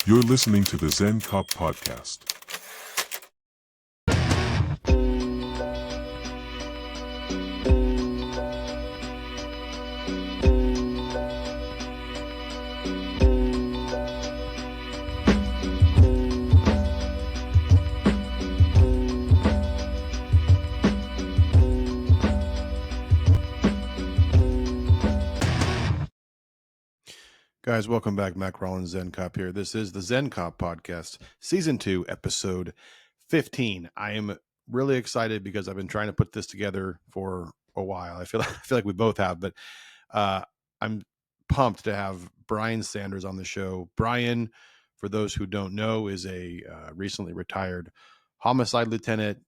You're listening to the Zen Cop Podcast. Guys, welcome back. Mac Rollins, Zen Cop here. This is the Zen Cop Podcast, Season 2, Episode 15. I am really excited because I've been trying to put this together for a while. I feel like we both have, but I'm pumped to have Brian Sanders on the show. Brian, for those who don't know, is a recently retired homicide lieutenant,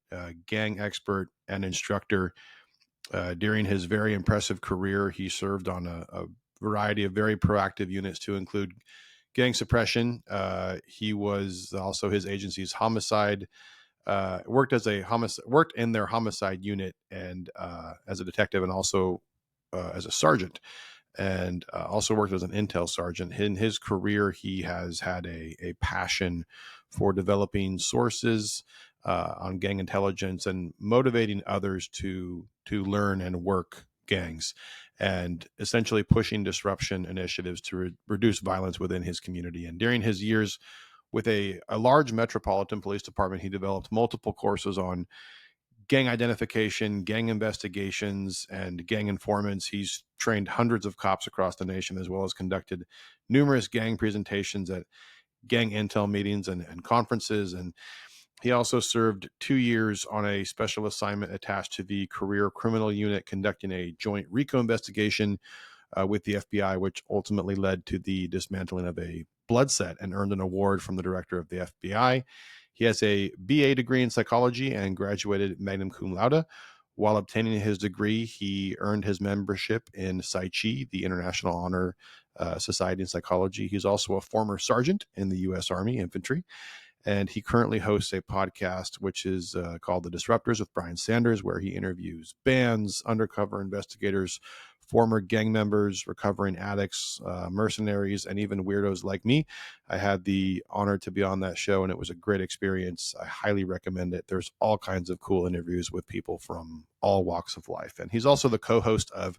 gang expert, and instructor. During his very impressive career, he served on a variety of very proactive units to include gang suppression. He was also his agency's homicide, worked in their homicide unit and as a detective and also as a sergeant, and also worked as an intel sergeant. In his career, he has had a passion for developing sources on gang intelligence and motivating others to learn and work gangs, and essentially pushing disruption initiatives to reduce violence within his community. And during his years with a large metropolitan police department, he developed multiple courses on gang identification, gang investigations, and gang informants. He's trained hundreds of cops across the nation, as well as conducted numerous gang presentations at gang intel meetings and conferences. And he also served 2 years on a special assignment attached to the Career Criminal Unit, conducting a joint RICO investigation with the FBI, which ultimately led to the dismantling of a blood set and earned an award from the director of the FBI. He has a BA degree in psychology and graduated magna cum laude. While obtaining his degree, he earned his membership in Psi Chi, the International Honor Society in Psychology. He's also a former sergeant in the U.S. Army Infantry. And he currently hosts a podcast, which is called The Disruptors with Brian Sanders, where he interviews bands, undercover investigators, former gang members, recovering addicts, mercenaries, and even weirdos like me. I had the honor to be on that show, and it was a great experience. I highly recommend it. There's all kinds of cool interviews with people from all walks of life. And he's also the co-host of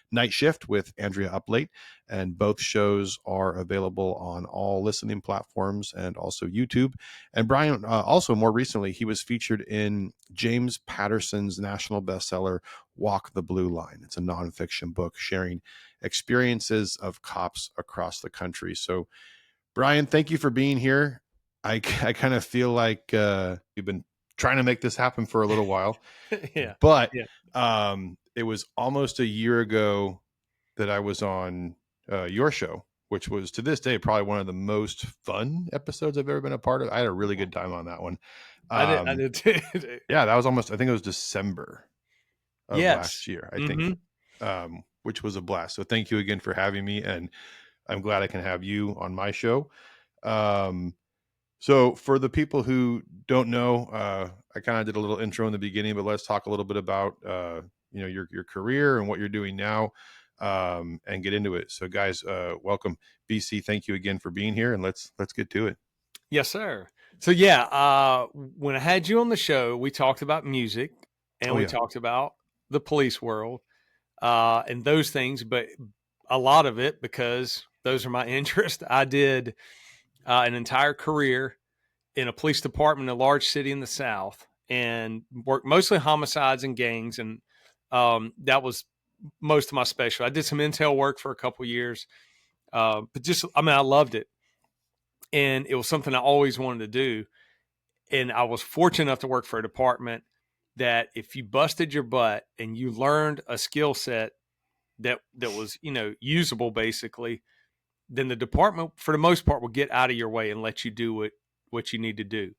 Night Shift with Andrea Up Late, and both shows are available on all listening platforms and also YouTube. And Brian, also more recently, he was featured in James Patterson's national bestseller, Walk the Blue Line. It's a nonfiction book sharing experiences of cops across the country. So, Brian, thank you for being here. I kind of feel like you've been trying to make this happen for a little while. But it was almost a year ago that I was on your show, which was to this day probably one of the most fun episodes I've ever been a part of. I had a really good time on that one. I did too. Yeah, that was I think it was December of last year, I think, which was a blast. So thank you again for having me, and I'm glad I can have you on my show. So for the people who don't know, I kind of did a little intro in the beginning, but let's talk a little bit about your career and what you're doing now, and get into it. So guys, welcome. BC, thank you again for being here, and let's get to it. Yes, sir. So when I had you on the show, we talked about music, and we talked about the police world and those things, but a lot of it, because those are my interests, I did an entire career in a police department in a large city in the South, and worked mostly homicides and gangs. And that was most of my special. I did some intel work for a couple of years, but I loved it. And it was something I always wanted to do. And I was fortunate enough to work for a department that if you busted your butt and you learned a skill set that was, usable basically, then the department, for the most part, will get out of your way and let you do what you need to do.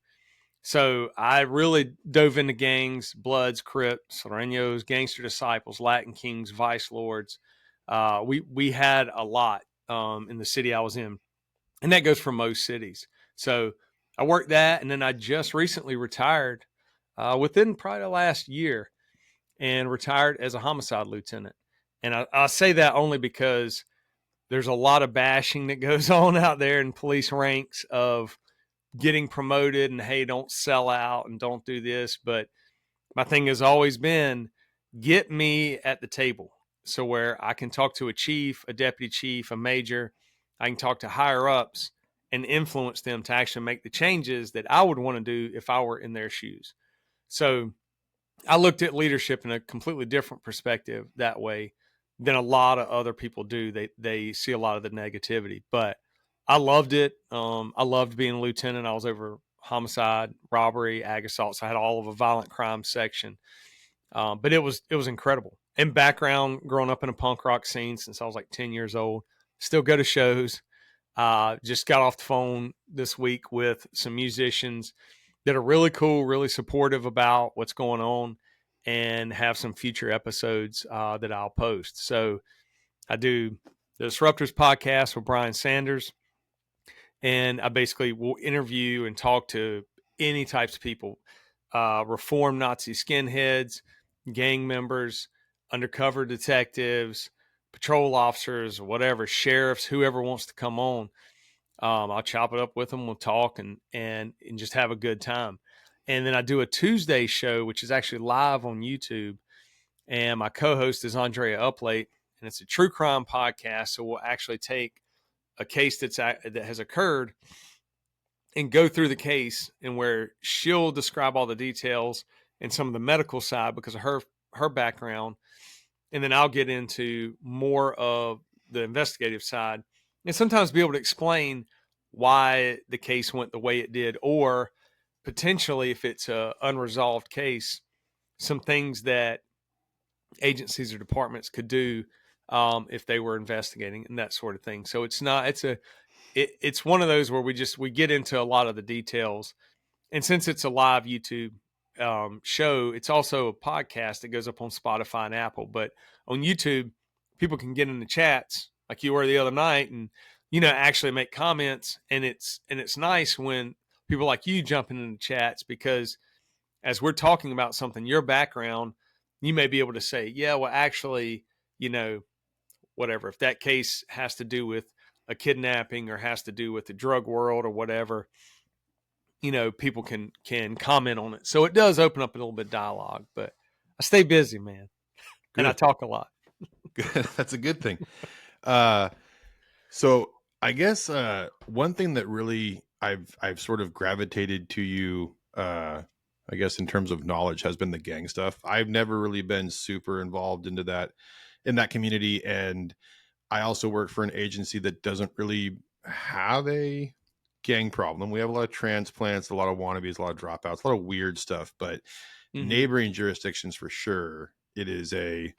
So I really dove into gangs, Bloods, Crips, Sureños, Gangster Disciples, Latin Kings, Vice Lords. We had a lot in the city I was in, and that goes for most cities. So I worked that, and then I just recently retired within probably the last year, and retired as a homicide lieutenant. And I say that only because there's a lot of bashing that goes on out there in police ranks of getting promoted and, hey, don't sell out and don't do this. But my thing has always been, get me at the table. So where I can talk to a chief, a deputy chief, a major, I can talk to higher ups and influence them to actually make the changes that I would want to do if I were in their shoes. So I looked at leadership in a completely different perspective that way than a lot of other people do. They see a lot of the negativity, but I loved it. I loved being a lieutenant. I was over homicide, robbery, ag assault. So I had all of a violent crime section. But it was incredible. And background, growing up in a punk rock scene since I was like 10 years old, still go to shows. Just got off the phone this week with some musicians that are really cool, really supportive about what's going on, and have some future episodes that I'll post. So I do the Disruptors podcast with Brian Sanders, and I basically will interview and talk to any types of people, reformed Nazi skinheads, gang members, undercover detectives, patrol officers, whatever, sheriffs, whoever wants to come on. I'll chop it up with them. We'll talk and just have a good time. And then I do a Tuesday show, which is actually live on YouTube. And my co-host is Andrea Up Late, and it's a true crime podcast. So we'll actually take a case that has occurred and go through the case, and where she'll describe all the details and some of the medical side because of her background. And then I'll get into more of the investigative side and sometimes be able to explain why the case went the way it did, or potentially, if it's a unresolved case, some things that agencies or departments could do if they were investigating and that sort of thing. So it's one of those where we get into a lot of the details. And since it's a live YouTube show, it's also a podcast that goes up on Spotify and Apple. But on YouTube, people can get in the chats like you were the other night, and actually make comments. And it's nice when people like you jump in the chats, because as we're talking about something, your background, you may be able to say, yeah, well, actually, whatever. If that case has to do with a kidnapping or has to do with the drug world or whatever, people can comment on it. So it does open up a little bit of dialogue, but I stay busy, man. Good. And I talk a lot. That's a good thing. So I guess one thing that really I've sort of gravitated to you, I guess in terms of knowledge, has been the gang stuff. I've never really been super involved in that community, and I also work for an agency that doesn't really have a gang problem. We have a lot of transplants, a lot of wannabes, a lot of dropouts, a lot of weird stuff, but neighboring jurisdictions, for sure, it is a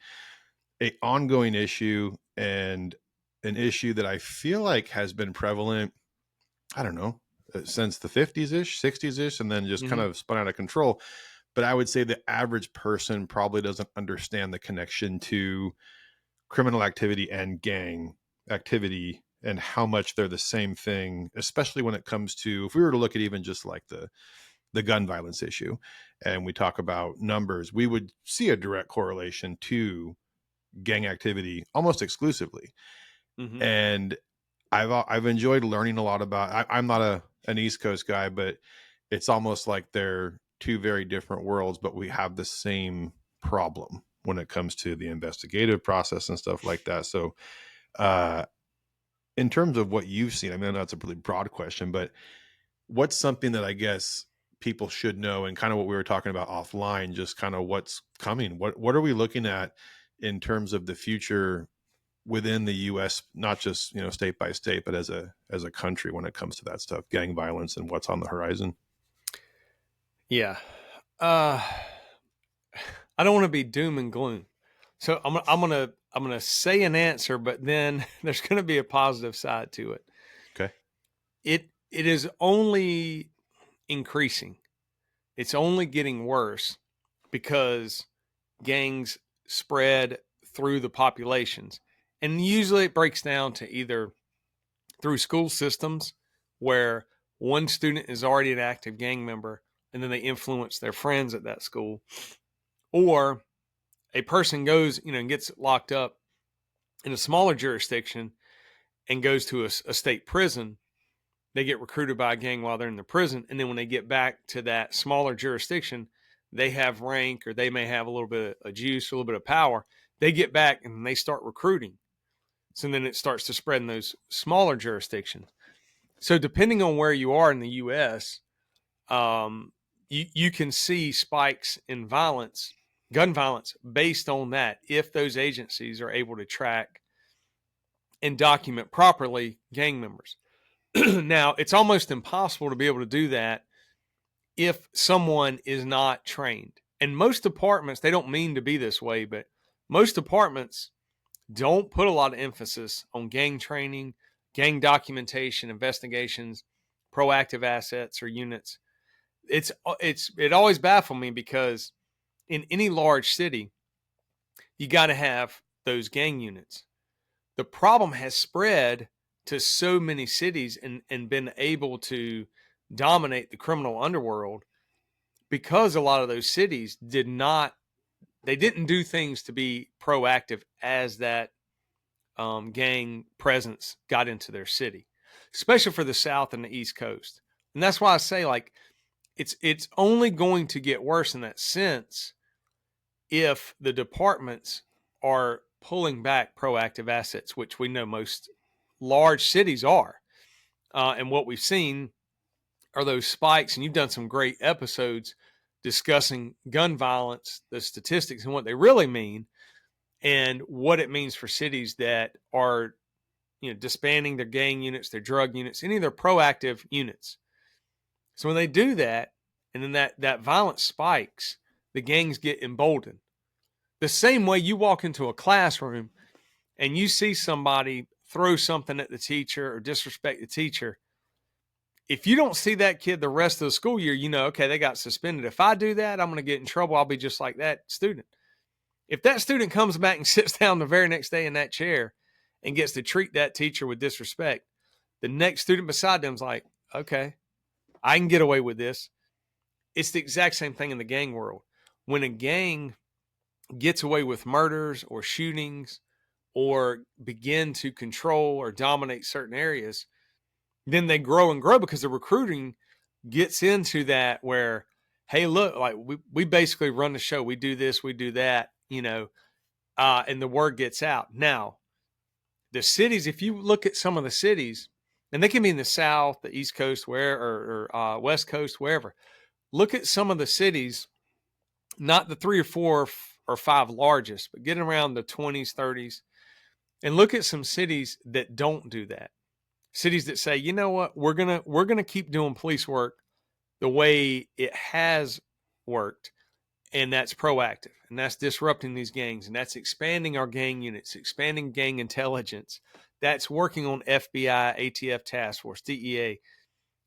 ongoing issue, and an issue that I feel like has been prevalent, I don't know, since the 50s ish, 60s ish, and then just kind of spun out of control. But I would say the average person probably doesn't understand the connection to criminal activity and gang activity and how much they're the same thing, especially when it comes to, if we were to look at even just like the gun violence issue, and we talk about numbers, we would see a direct correlation to gang activity almost exclusively. And I've enjoyed learning a lot about, I'm not an East Coast guy, but it's almost like they're two very different worlds, but we have the same problem when it comes to the investigative process and stuff like that. So in terms of what you've seen, I mean, I know that's a really broad question, but what's something that I guess people should know, and kind of what we were talking about offline, just kind of what's coming? What are we looking at in terms of the future within the U.S., not just, state by state, but as a country when it comes to that stuff, gang violence, and what's on the horizon? Yeah. I don't want to be doom and gloom. So I'm going to say an answer, but then there's going to be a positive side to it. Okay. It is only increasing. It's only getting worse because gangs spread through the populations. And usually it breaks down to either through school systems, where one student is already an active gang member and then they influence their friends at that school, or a person goes, and gets locked up in a smaller jurisdiction, and goes to a state prison, they get recruited by a gang while they're in the prison. And then when they get back to that smaller jurisdiction, they have rank, or they may have a little bit of juice, a little bit of power. They get back and they start recruiting. So then it starts to spread in those smaller jurisdictions. So depending on where you are in the U.S., you can see spikes in violence, gun violence, based on that, if those agencies are able to track and document properly gang members. Now, it's almost impossible to be able to do that if someone is not trained. And most departments, they don't mean to be this way, but most departments don't put a lot of emphasis on gang training, gang documentation, investigations, proactive assets or units. It always baffled me, because in any large city, you got to have those gang units. The problem has spread to so many cities and been able to dominate the criminal underworld, because a lot of those cities didn't do things to be proactive as that gang presence got into their city, especially for the South and the East Coast. And that's why I say, like, it's only going to get worse in that sense if the departments are pulling back proactive assets, which we know most large cities are. And what we've seen are those spikes, and you've done some great episodes discussing gun violence, the statistics and what they really mean, and what it means for cities that are, disbanding their gang units, their drug units, any of their proactive units. So when they do that, and then that violence spikes, the gangs get emboldened. The same way you walk into a classroom and you see somebody throw something at the teacher or disrespect the teacher, if you don't see that kid the rest of the school year, okay, they got suspended. If I do that, I'm going to get in trouble. I'll be just like that student. If that student comes back and sits down the very next day in that chair and gets to treat that teacher with disrespect, the next student beside them is like, okay, I can get away with this. It's the exact same thing in the gang world. When a gang gets away with murders or shootings or begin to control or dominate certain areas, then they grow and grow, because the recruiting gets into that where, hey, look, like we basically run the show. We do this, we do that, and the word gets out. Now, the cities, if you look at some of the cities, and they can be in the South, the East Coast, or West Coast, wherever. Look at some of the cities, not the 3 or 4 or 5 largest, but getting around the 20s, 30s, and look at some cities that don't do that. Cities that say, you know what, we're gonna keep doing police work the way it has worked, and that's proactive, and that's disrupting these gangs, and that's expanding our gang units, expanding gang intelligence, that's working on FBI, ATF task force, DEA,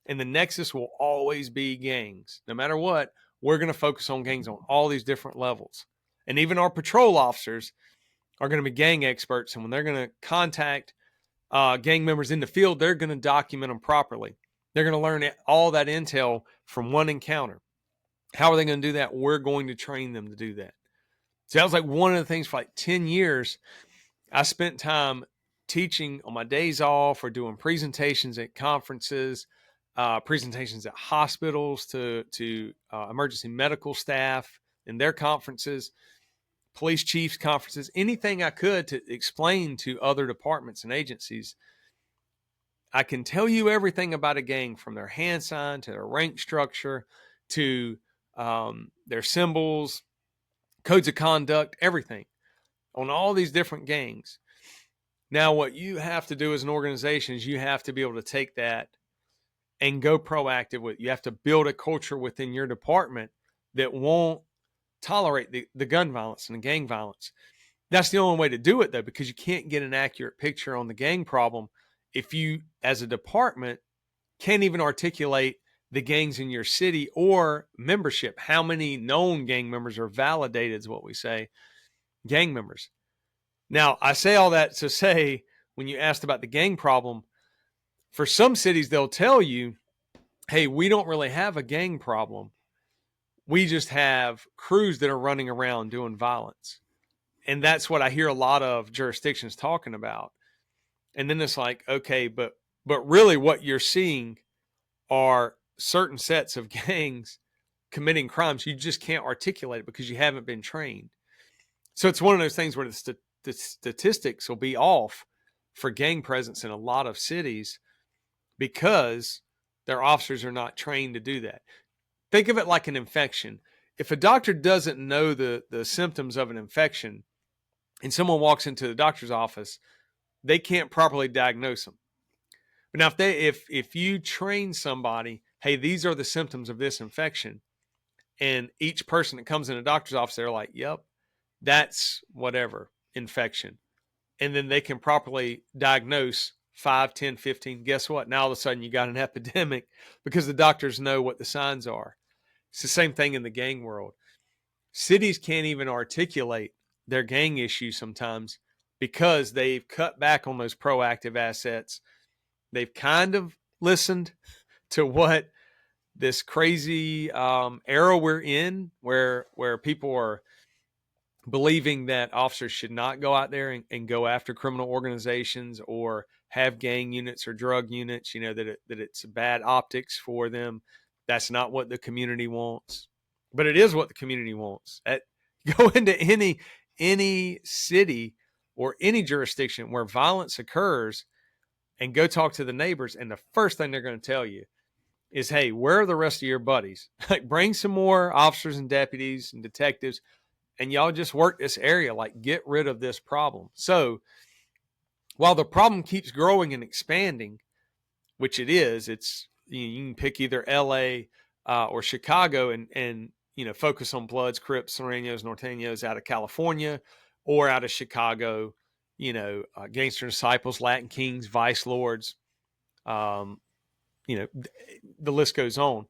and the nexus will always be gangs. No matter what, we're going to focus on gangs on all these different levels. And even our patrol officers are going to be gang experts. And when they're going to contact gang members in the field, they're going to document them properly. They're going to learn all that intel from one encounter. How are they going to do that? We're going to train them to do that. So that was like one of the things for like 10 years. I spent time teaching on my days off or doing presentations at conferences, presentations at hospitals to emergency medical staff and their conferences, police chiefs conferences, anything I could to explain to other departments and agencies. I can tell you everything about a gang, from their hand sign to their rank structure to their symbols, codes of conduct, everything on all these different gangs. Now, what you have to do as an organization is you have to be able to take that and go proactive with it. You have to build a culture within your department that won't tolerate the gun violence and the gang violence. That's the only way to do it, though, because you can't get an accurate picture on the gang problem if you, as a department, can't even articulate the gangs in your city or membership. How many known gang members are validated, is what we say, gang members. Now, I say all that to say, when you asked about the gang problem, for some cities, they'll tell you, hey, we don't really have a gang problem. We just have crews that are running around doing violence. And that's what I hear a lot of jurisdictions talking about. And then it's like, okay, but really what you're seeing are certain sets of gangs committing crimes. You just can't articulate it because you haven't been trained. So it's one of those things where the statistics will be off for gang presence in a lot of cities because their officers are not trained to do that. Think of it like an infection. If a doctor doesn't know the symptoms of an infection and someone walks into the doctor's office, they can't properly diagnose them. But now if you train somebody, hey, these are the symptoms of this infection, and each person that comes in a doctor's office, they're like, yep, that's whatever infection. And then they can properly diagnose 5, 10, 15. Guess what? Now all of a sudden you got an epidemic because the doctors know what the signs are. It's the same thing in the gang world. Cities can't even articulate their gang issues sometimes because they've cut back on those proactive assets. They've kind of listened to what this crazy era we're in, where people are believing that officers should not go out there and go after criminal organizations or have gang units or drug units, that it's bad optics for them. That's not what the community wants, but it is what the community wants. Go into any city or any jurisdiction where violence occurs and go talk to the neighbors, and the first thing they're going to tell you is, hey, where are the rest of your buddies? Like, bring some more officers and deputies and detectives, and y'all just work this area, like get rid of this problem. So while the problem keeps growing and expanding, which it is, you can pick either LA or Chicago and focus on Bloods, Crips, Sureños, Norteños out of California, or out of Chicago, Gangster Disciples, Latin Kings, Vice Lords, the list goes on.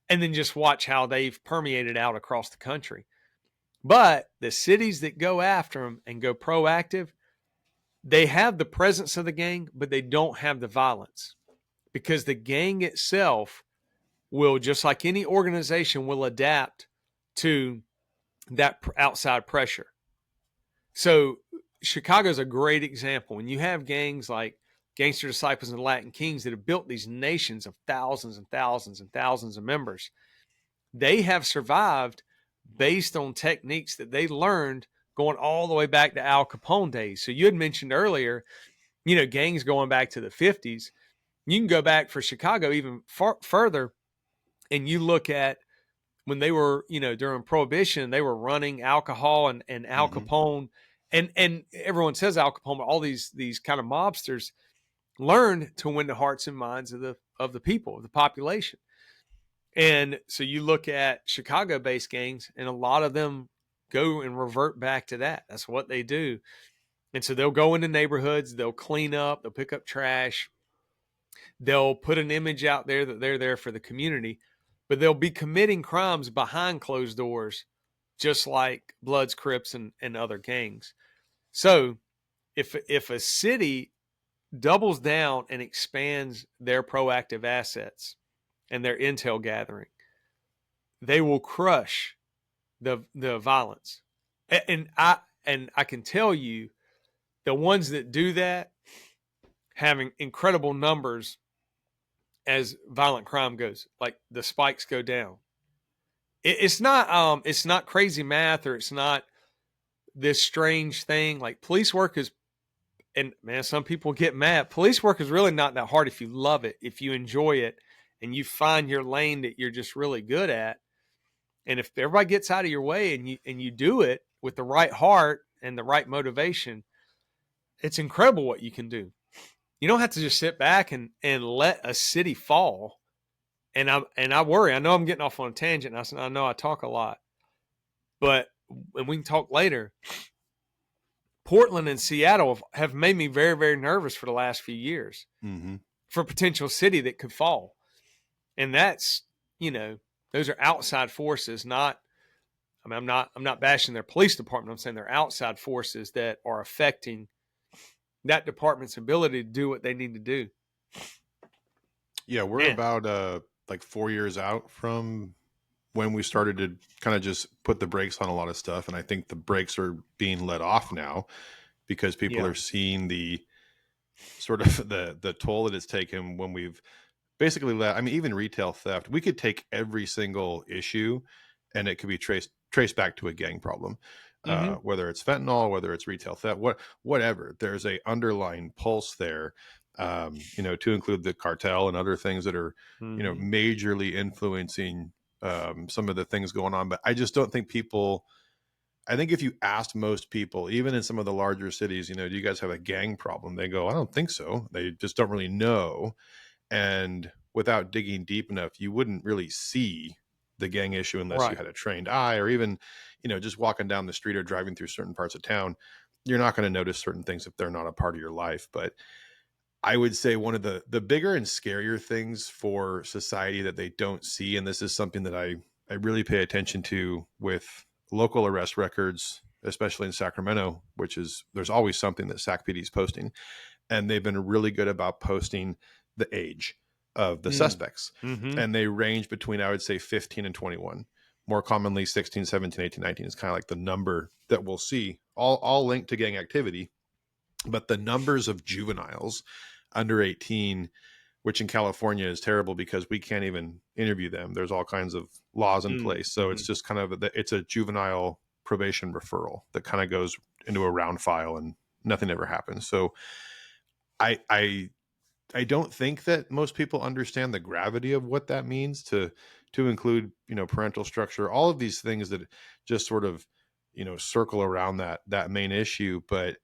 And then just watch how they've permeated out across the country. But the cities that go after them and go proactive, they have the presence of the gang, but they don't have the violence, because the gang itself will, just like any organization, will adapt to that outside pressure. So Chicago's a great example. When you have gangs like Gangster Disciples and Latin Kings that have built these nations of thousands and thousands and thousands of members, they have survived based on techniques that they learned going all the way back to Al Capone days. So you had mentioned earlier, gangs going back to the 50s. You can go back for Chicago even further, and you look at when they were, during Prohibition, they were running alcohol and Al Capone, and everyone says Al Capone, but all these kind of mobsters learned to win the hearts and minds of the people, of the population. And so you look at Chicago-based gangs, and a lot of them go and revert back to that. That's what they do. And so they'll go into neighborhoods, they'll clean up, they'll pick up trash, they'll put an image out there that they're there for the community, but they'll be committing crimes behind closed doors, just like Bloods, Crips, and other gangs. So if a city doubles down and expands their proactive assets and their intel gathering, they will crush the violence. And I can tell you, the ones that do that having incredible numbers as violent crime goes. Like, the spikes go down. It's not crazy math, or it's not this strange thing. Like, police work is, and man, some people get mad. Police work is really not that hard if you love it, if you enjoy it, and you find your lane that you're just really good at. And if everybody gets out of your way and you do it with the right heart and the right motivation, it's incredible what you can do. You don't have to just sit back and let a city fall. And I worry. I know I'm getting off on a tangent. I know I talk a lot, but and we can talk later. Portland and Seattle have made me very, very nervous for the last few years for a potential city that could fall. And that's, those are outside forces, not, I'm not bashing their police department. I'm saying they're outside forces that are affecting that department's ability to do what they need to do. Yeah, we're about like 4 years out from when we started to kind of just put the brakes on a lot of stuff. And I think the brakes are being let off now because people are seeing the sort of the toll that it's taken when we've basically I mean, even retail theft, we could take every single issue and it could be traced back to a gang problem. Mm-hmm. Whether it's fentanyl, whether it's retail theft, whatever, there's a underlying pulse there, to include the cartel and other things that are, Mm-hmm. majorly influencing some of the things going on. But I just don't think I think if you asked most people, even in some of the larger cities, do you guys have a gang problem? They go, I don't think so. They just don't really know. And without digging deep enough, you wouldn't really see the gang issue unless you Right. had a trained eye, or even, just walking down the street or driving through certain parts of town. You're not going to notice certain things if they're not a part of your life. But I would say one of the bigger and scarier things for society that they don't see, and this is something that I really pay attention to with local arrest records, especially in Sacramento, which is there's always something that Sac PD is posting, and they've been really good about posting the age of the suspects, Mm-hmm. and they range between, I would say, 15 and 21. More commonly 16, 17, 18, 19 is kind of like the number that we'll see, all linked to gang activity. But the numbers of juveniles under 18, which in California is terrible because we can't even interview them, there's all kinds of laws in place. So Mm-hmm. it's just kind of it's a juvenile probation referral that kind of goes into a round file and nothing ever happens. So I don't think that most people understand the gravity of what that means to include, parental structure, all of these things that just sort of, circle around that main issue. But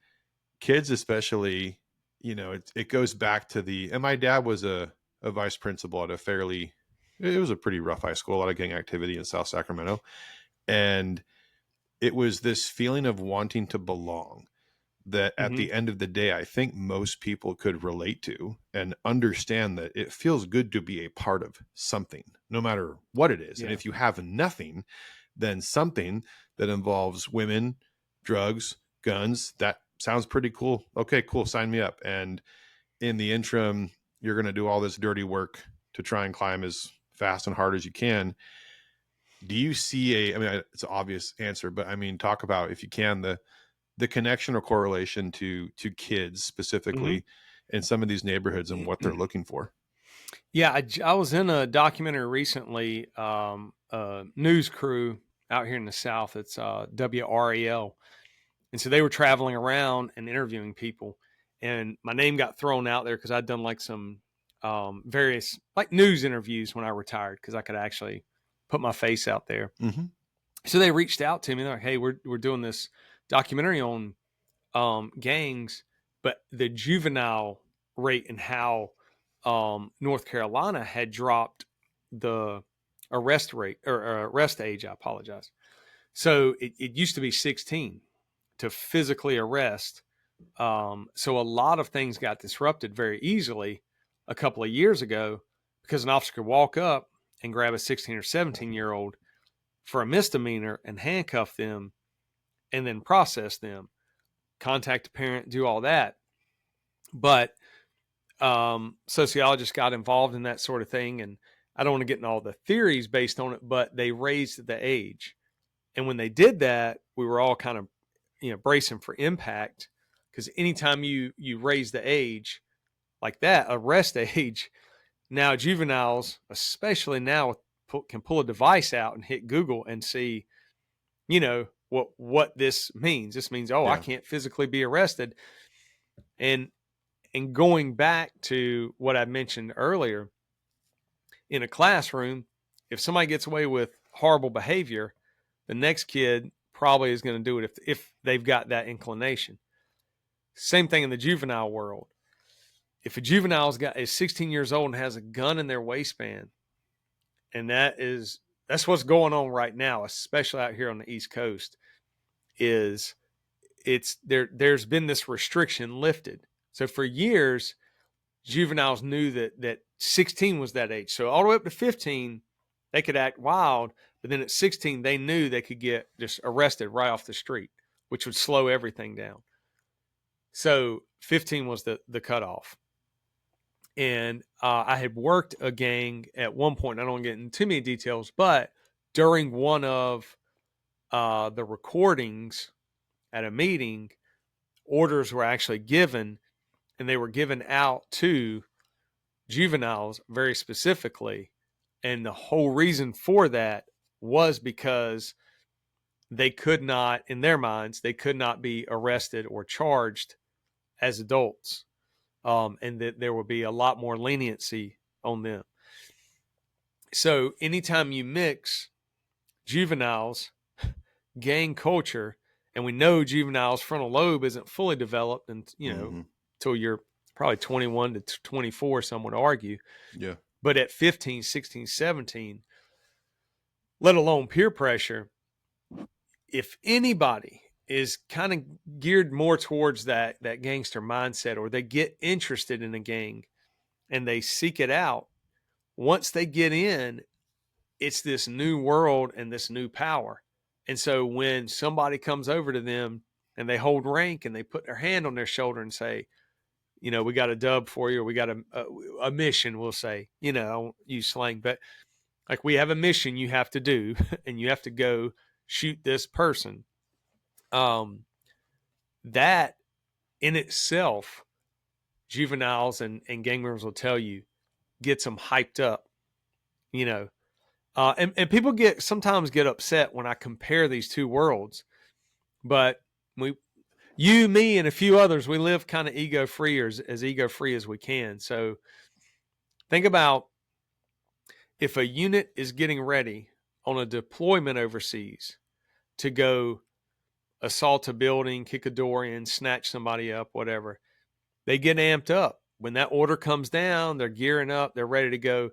kids especially, it goes back to and my dad was a vice principal at it was a pretty rough high school, a lot of gang activity in South Sacramento. And it was this feeling of wanting to belong that at Mm-hmm. the end of the day, I think most people could relate to and understand that it feels good to be a part of something, no matter what it is. And Yeah. if you have nothing, then something that involves women, drugs, guns, that sounds pretty cool. Okay, cool. Sign me up. And in the interim, you're going to do all this dirty work to try and climb as fast and hard as you can. Do you see I mean, it's an obvious answer, but I mean, talk about, if you can, the connection or correlation to kids specifically in some of these neighborhoods and what they're Mm-hmm. looking for. Yeah, I was in a documentary recently, a news crew out here in the South. It's WREL. And so they were traveling around and interviewing people. And my name got thrown out there because I'd done like some various like news interviews when I retired because I could actually put my face out there. Mm-hmm. So they reached out to me. They're like, hey, we're doing this documentary on gangs, but the juvenile rate and how North Carolina had dropped the arrest rate or arrest age. I apologize. So it used to be 16 to physically arrest. So a lot of things got disrupted very easily a couple of years ago because an officer could walk up and grab a 16 or 17-year-old for a misdemeanor and handcuff them and then process them, contact a parent, do all that. But sociologists got involved in that sort of thing. And I don't want to get into all the theories based on it, but they raised the age. And when they did that, we were all kind of, bracing for impact because anytime you raise the age like that, arrest age, now juveniles, especially now, can pull a device out and hit Google and see, what this means. This means, oh, I Yeah. can't physically be arrested. And going back to what I mentioned earlier, in a classroom, if somebody gets away with horrible behavior, the next kid probably is going to do it if they've got that inclination. Same thing in the juvenile world. If a juvenile is 16 years old and has a gun in their waistband, and that's what's going on right now, especially out here on the East Coast, is there's been this restriction lifted. So for years, juveniles knew that 16 was that age. So all the way up to 15, they could act wild, but then at 16, they knew they could get just arrested right off the street, which would slow everything down. So 15 was the cutoff. And I had worked a gang at one point. I don't want to get into too many details, but during one of the recordings at a meeting, orders were actually given, and they were given out to juveniles very specifically. And the whole reason for that was because they could not, in their minds, they could not be arrested or charged as adults. And that there would be a lot more leniency on them. So anytime you mix juveniles, gang culture, and we know juveniles' frontal lobe isn't fully developed, and until you're probably 21 to 24, some would argue. Yeah. But at 15, 16, 17, let alone peer pressure, if anybody is kind of geared more towards that gangster mindset, or they get interested in a gang and they seek it out, once they get in, it's this new world and this new power. And so when somebody comes over to them and they hold rank and they put their hand on their shoulder and say, we got a dub for you, or we got a mission, we'll say, I don't use slang, but like, we have a mission you have to do, and you have to go shoot this person. That in itself, juveniles and gang members will tell you, gets them hyped up, and people sometimes get upset when I compare these two worlds, but you, me, and a few others, we live kind of ego-free, or as ego-free as we can. So think about if a unit is getting ready on a deployment overseas to go assault a building, kick a door in, snatch somebody up, whatever, they get amped up. When that order comes down, they're gearing up, they're ready to go.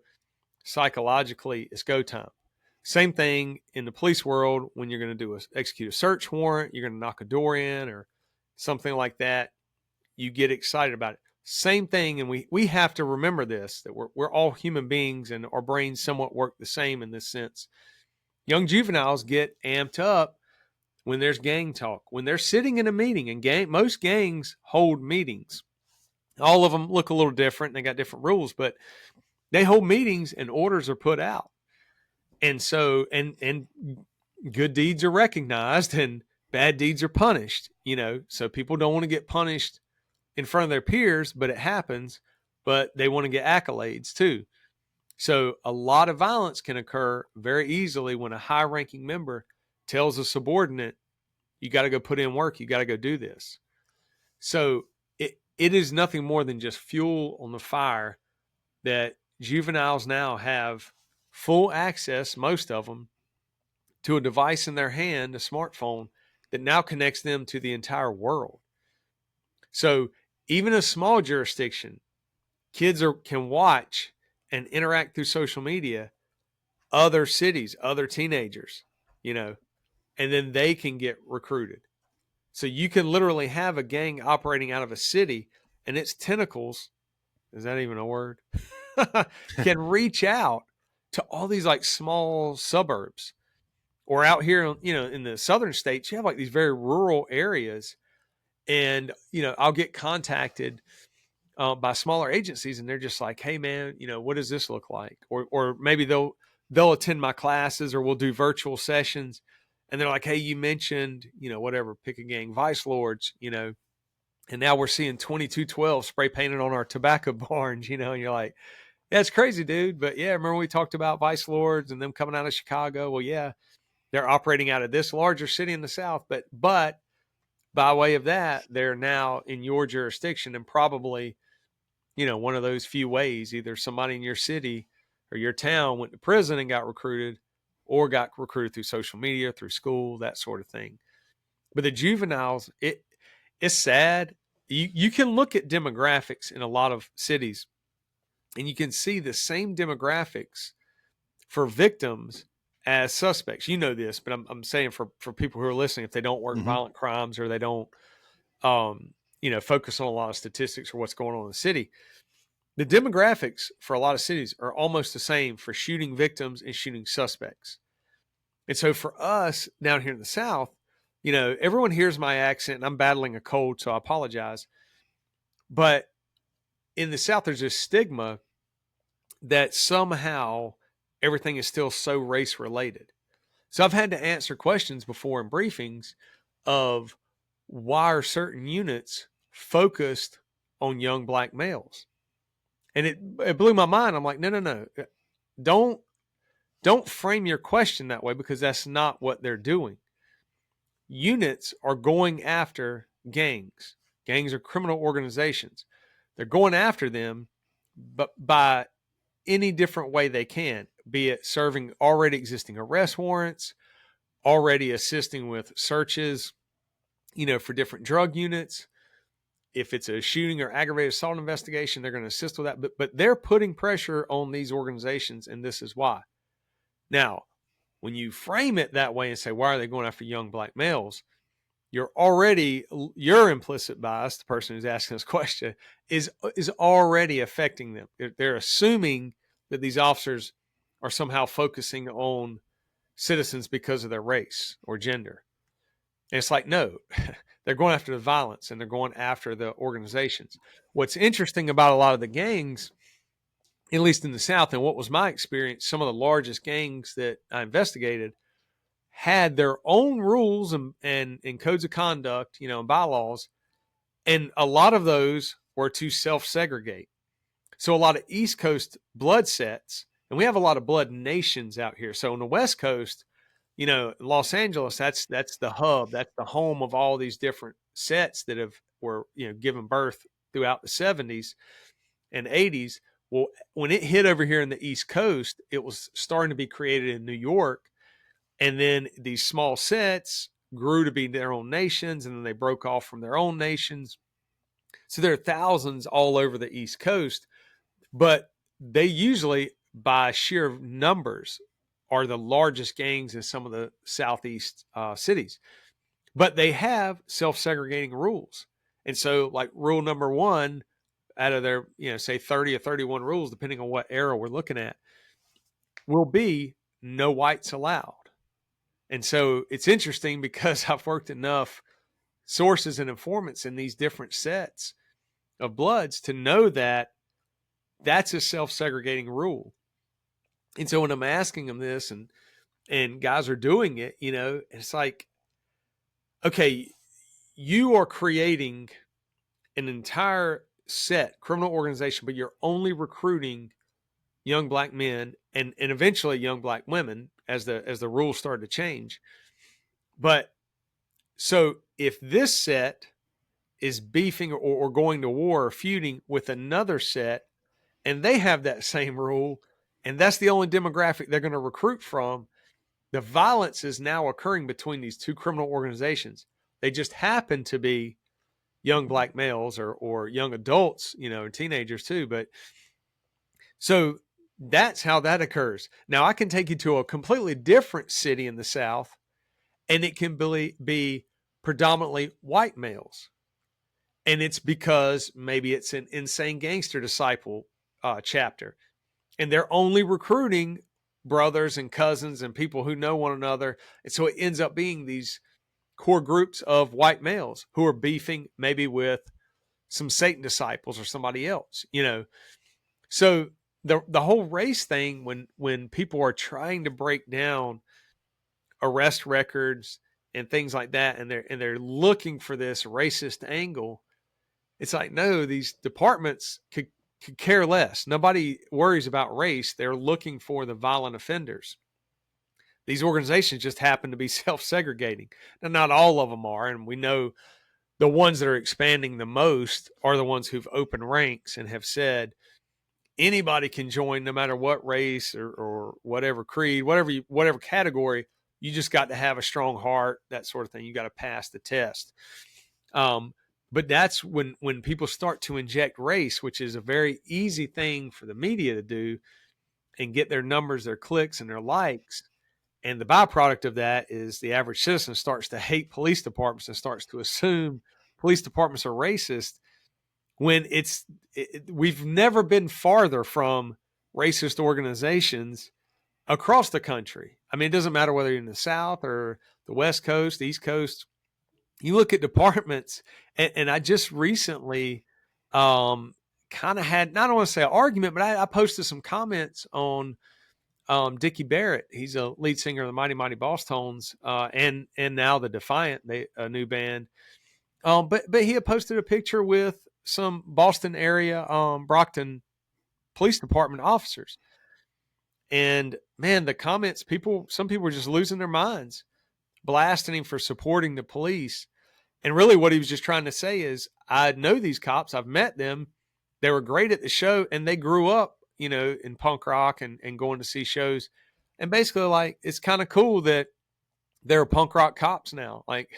Psychologically, it's go time. Same thing in the police world. When you're going to execute a search warrant, you're going to knock a door in or something like that, you get excited about it. Same thing, and we have to remember this, that we're all human beings and our brains somewhat work the same in this sense. Young juveniles get amped up when there's gang talk, when they're sitting in a meeting, and most gangs hold meetings. All of them look a little different, and they got different rules, but they hold meetings and orders are put out. And so, and good deeds are recognized and bad deeds are punished, so people don't want to get punished in front of their peers, but it happens, but they want to get accolades too. So a lot of violence can occur very easily when a high ranking member tells a subordinate, you got to go put in work. You got to go do this. So it is nothing more than just fuel on the fire that juveniles now have full access, most of them, to a device in their hand, a smartphone, that now connects them to the entire world. So even a small jurisdiction, kids can watch and interact through social media, other cities, other teenagers, and then they can get recruited. So you can literally have a gang operating out of a city, and its tentacles, is that even a word? Can reach out to all these like small suburbs, or out here, in the southern states, you have like these very rural areas, and, I'll get contacted by smaller agencies, and they're just like, hey man, what does this look like? Or maybe they'll attend my classes, or we'll do virtual sessions. And they're like, hey, you mentioned, whatever, pick a gang, Vice Lords, and now we're seeing 2212 spray painted on our tobacco barns, and you're like, yeah, it's crazy, dude. But yeah, remember we talked about Vice Lords and them coming out of Chicago? Well, yeah, they're operating out of this larger city in the South, but by way of that, they're now in your jurisdiction, and probably, one of those few ways, either somebody in your city or your town went to prison and got recruited, or got recruited through social media, through school, that sort of thing. But the juveniles, it's sad. You can look at demographics in a lot of cities, and you can see the same demographics for victims as suspects. You know this, but I'm saying for people who are listening, if they don't work violent crimes, or they don't, focus on a lot of statistics or what's going on in the city, the demographics for a lot of cities are almost the same for shooting victims and shooting suspects. And so for us down here in the South, everyone hears my accent, and I'm battling a cold, so I apologize. But in the South, there's this stigma that somehow everything is still so race related. So I've had to answer questions before in briefings of why are certain units focused on young black males. And it blew my mind. I'm like, no. Don't frame your question that way, because that's not what they're doing. Units are going after gangs. Gangs are criminal organizations. They're going after them, but by any different way they can, be it serving already existing arrest warrants, already assisting with searches, for different drug units. If it's a shooting or aggravated assault investigation, they're going to assist with that. But they're putting pressure on these organizations, and this is why. Now, when you frame it that way and say, why are they going after young black males? Your implicit bias, the person who's asking this question, is already affecting them. They're assuming that these officers are somehow focusing on citizens because of their race or gender. And it's like, no, they're going after the violence, and they're going after the organizations. What's interesting about a lot of the gangs, at least in the South, and what was my experience, some of the largest gangs that I investigated had their own rules and codes of conduct, and bylaws. And a lot of those were to self-segregate. So a lot of East Coast blood sets, and we have a lot of blood nations out here. So on the West Coast, Los Angeles, that's the hub, that's the home of all these different sets that were given birth throughout the 70s and 80s. Well, when it hit over here in the East Coast, it was starting to be created in New York. And then these small sets grew to be their own nations, and then they broke off from their own nations. So there are thousands all over the East Coast, but they usually, by sheer numbers, are the largest gangs in some of the Southeast cities. But they have self-segregating rules. And so, like, rule number 1 out of their, say 30 or 31 rules, depending on what era we're looking at, will be no whites allowed. And so it's interesting, because I've worked enough sources and informants in these different sets of bloods to know that that's a self-segregating rule. And so when I'm asking them this, and guys are doing it, it's like, okay, you are creating an entire set criminal organization, but you're only recruiting young black men and eventually young black women as the rules started to change. But so if this set is beefing or going to war or feuding with another set, and they have that same rule, and that's the only demographic they're going to recruit from, the violence is now occurring between these two criminal organizations. They just happen to be young black males or young adults, teenagers too. But so that's how that occurs. Now, I can take you to a completely different city in the South, and it can be predominantly white males. And it's because maybe it's an Insane Gangster Disciple chapter, and they're only recruiting brothers and cousins and people who know one another. And so it ends up being these core groups of white males who are beefing maybe with some Satan disciples or somebody else, So the whole race thing, when people are trying to break down arrest records and things like that, and they're looking for this racist angle, it's like, no, these departments could care less. Nobody worries about race. They're looking for the violent offenders. These organizations just happen to be self-segregating. Now, not all of them are, and we know the ones that are expanding the most are the ones who've opened ranks and have said anybody can join, no matter what race or whatever creed, whatever category. You just got to have a strong heart, that sort of thing. You got to pass the test. But that's when people start to inject race, which is a very easy thing for the media to do and get their numbers, their clicks, and their likes. And the byproduct of that is the average citizen starts to hate police departments and starts to assume police departments are racist, when we've never been farther from racist organizations across the country. I mean, it doesn't matter whether you're in the South or the West Coast, the East Coast. You look at departments, and I just recently kind of had, I don't want to say an argument, but I posted some comments on Dickie Barrett. He's a lead singer of the Mighty Mighty Boss Tones, and now the Defiant, a new band. But he had posted a picture with some Boston area, Brockton Police Department officers. And man, the comments, some people were just losing their minds, blasting him for supporting the police. And really what he was just trying to say is, I know these cops, I've met them. They were great at the show, and they grew up, in punk rock and going to see shows. And basically, like, it's kind of cool that they're punk rock cops now. Like,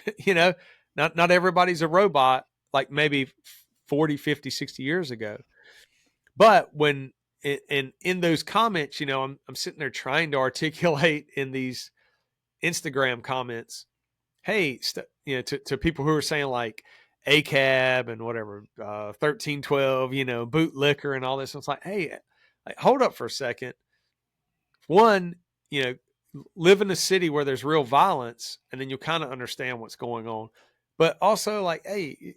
not everybody's a robot, like maybe 40, 50, 60 years ago. But when, in those comments, I'm sitting there trying to articulate in these Instagram comments, hey, to people who are saying like ACAB and whatever, 1312, boot liquor and all this. It's like, hey, hold up for a second. One, live in a city where there's real violence, and then you'll kind of understand what's going on. But also, like, hey,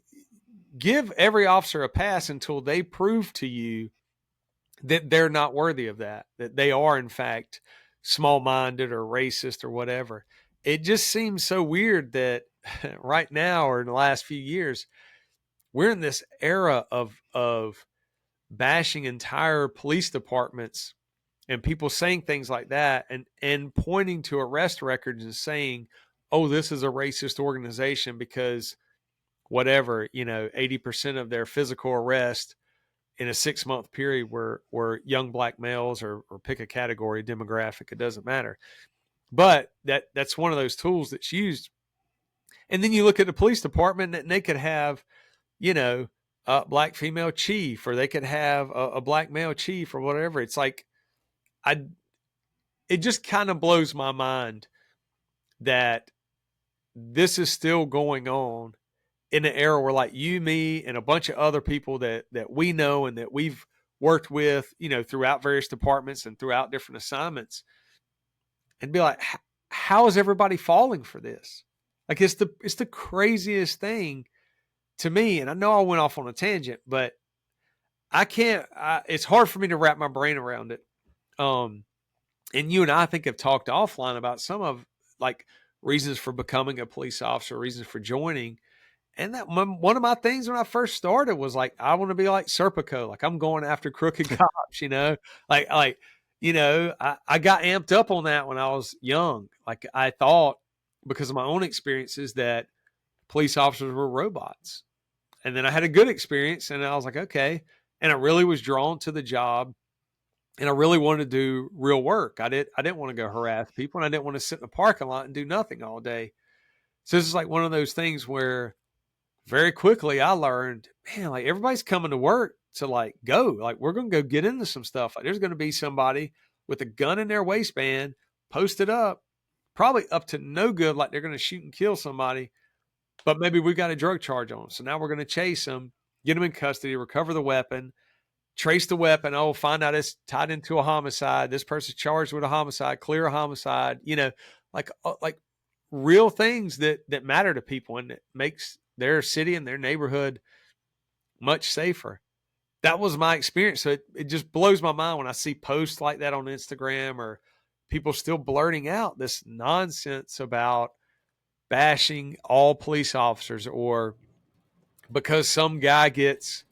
give every officer a pass until they prove to you that they're not worthy of that they are, in fact, small-minded or racist or whatever. It just seems so weird that right now, or in the last few years, we're in this era of bashing entire police departments and people saying things like that, and pointing to arrest records and saying, oh, this is a racist organization because whatever, 80% of their physical arrest in a 6-month period were young black males, or pick a category, demographic, it doesn't matter. But that's one of those tools that's used. And then you look at the police department, and they could have, a black female chief, or they could have a black male chief, or whatever. It's like, it just kind of blows my mind that this is still going on in an era where, like, you, me, and a bunch of other people that we know and that we've worked with, throughout various departments and throughout different assignments, and be like, how is everybody falling for this? Like, it's the craziest thing to me. And I know I went off on a tangent, but it's hard for me to wrap my brain around it. And you and I think have talked offline about some of, like, reasons for becoming a police officer, reasons for joining. And that one of my things when I first started was like, I want to be like Serpico. Like, I'm going after crooked cops, like, I got amped up on that when I was young. Like, I thought, because of my own experiences, that police officers were robots. And then I had a good experience, and I was like, okay. And I really was drawn to the job, and I really wanted to do real work. I didn't want to go harass people, and I didn't want to sit in a parking lot and do nothing all day. So this is like one of those things where very quickly I learned, man, like, everybody's coming to work to, like, go. Like, we're going to go get into some stuff. Like, there's going to be somebody with a gun in their waistband, posted up, probably up to no good, like they're going to shoot and kill somebody. But maybe we got a drug charge on them. So now we're going to chase them, get them in custody, recover the weapon, trace the weapon. Oh, find out it's tied into a homicide. This person's charged with a homicide, clear a homicide, like real things that matter to people, and it makes their city and their neighborhood much safer. That was my experience. So it just blows my mind when I see posts like that on Instagram, or people still blurting out this nonsense about bashing all police officers, or because some guy gets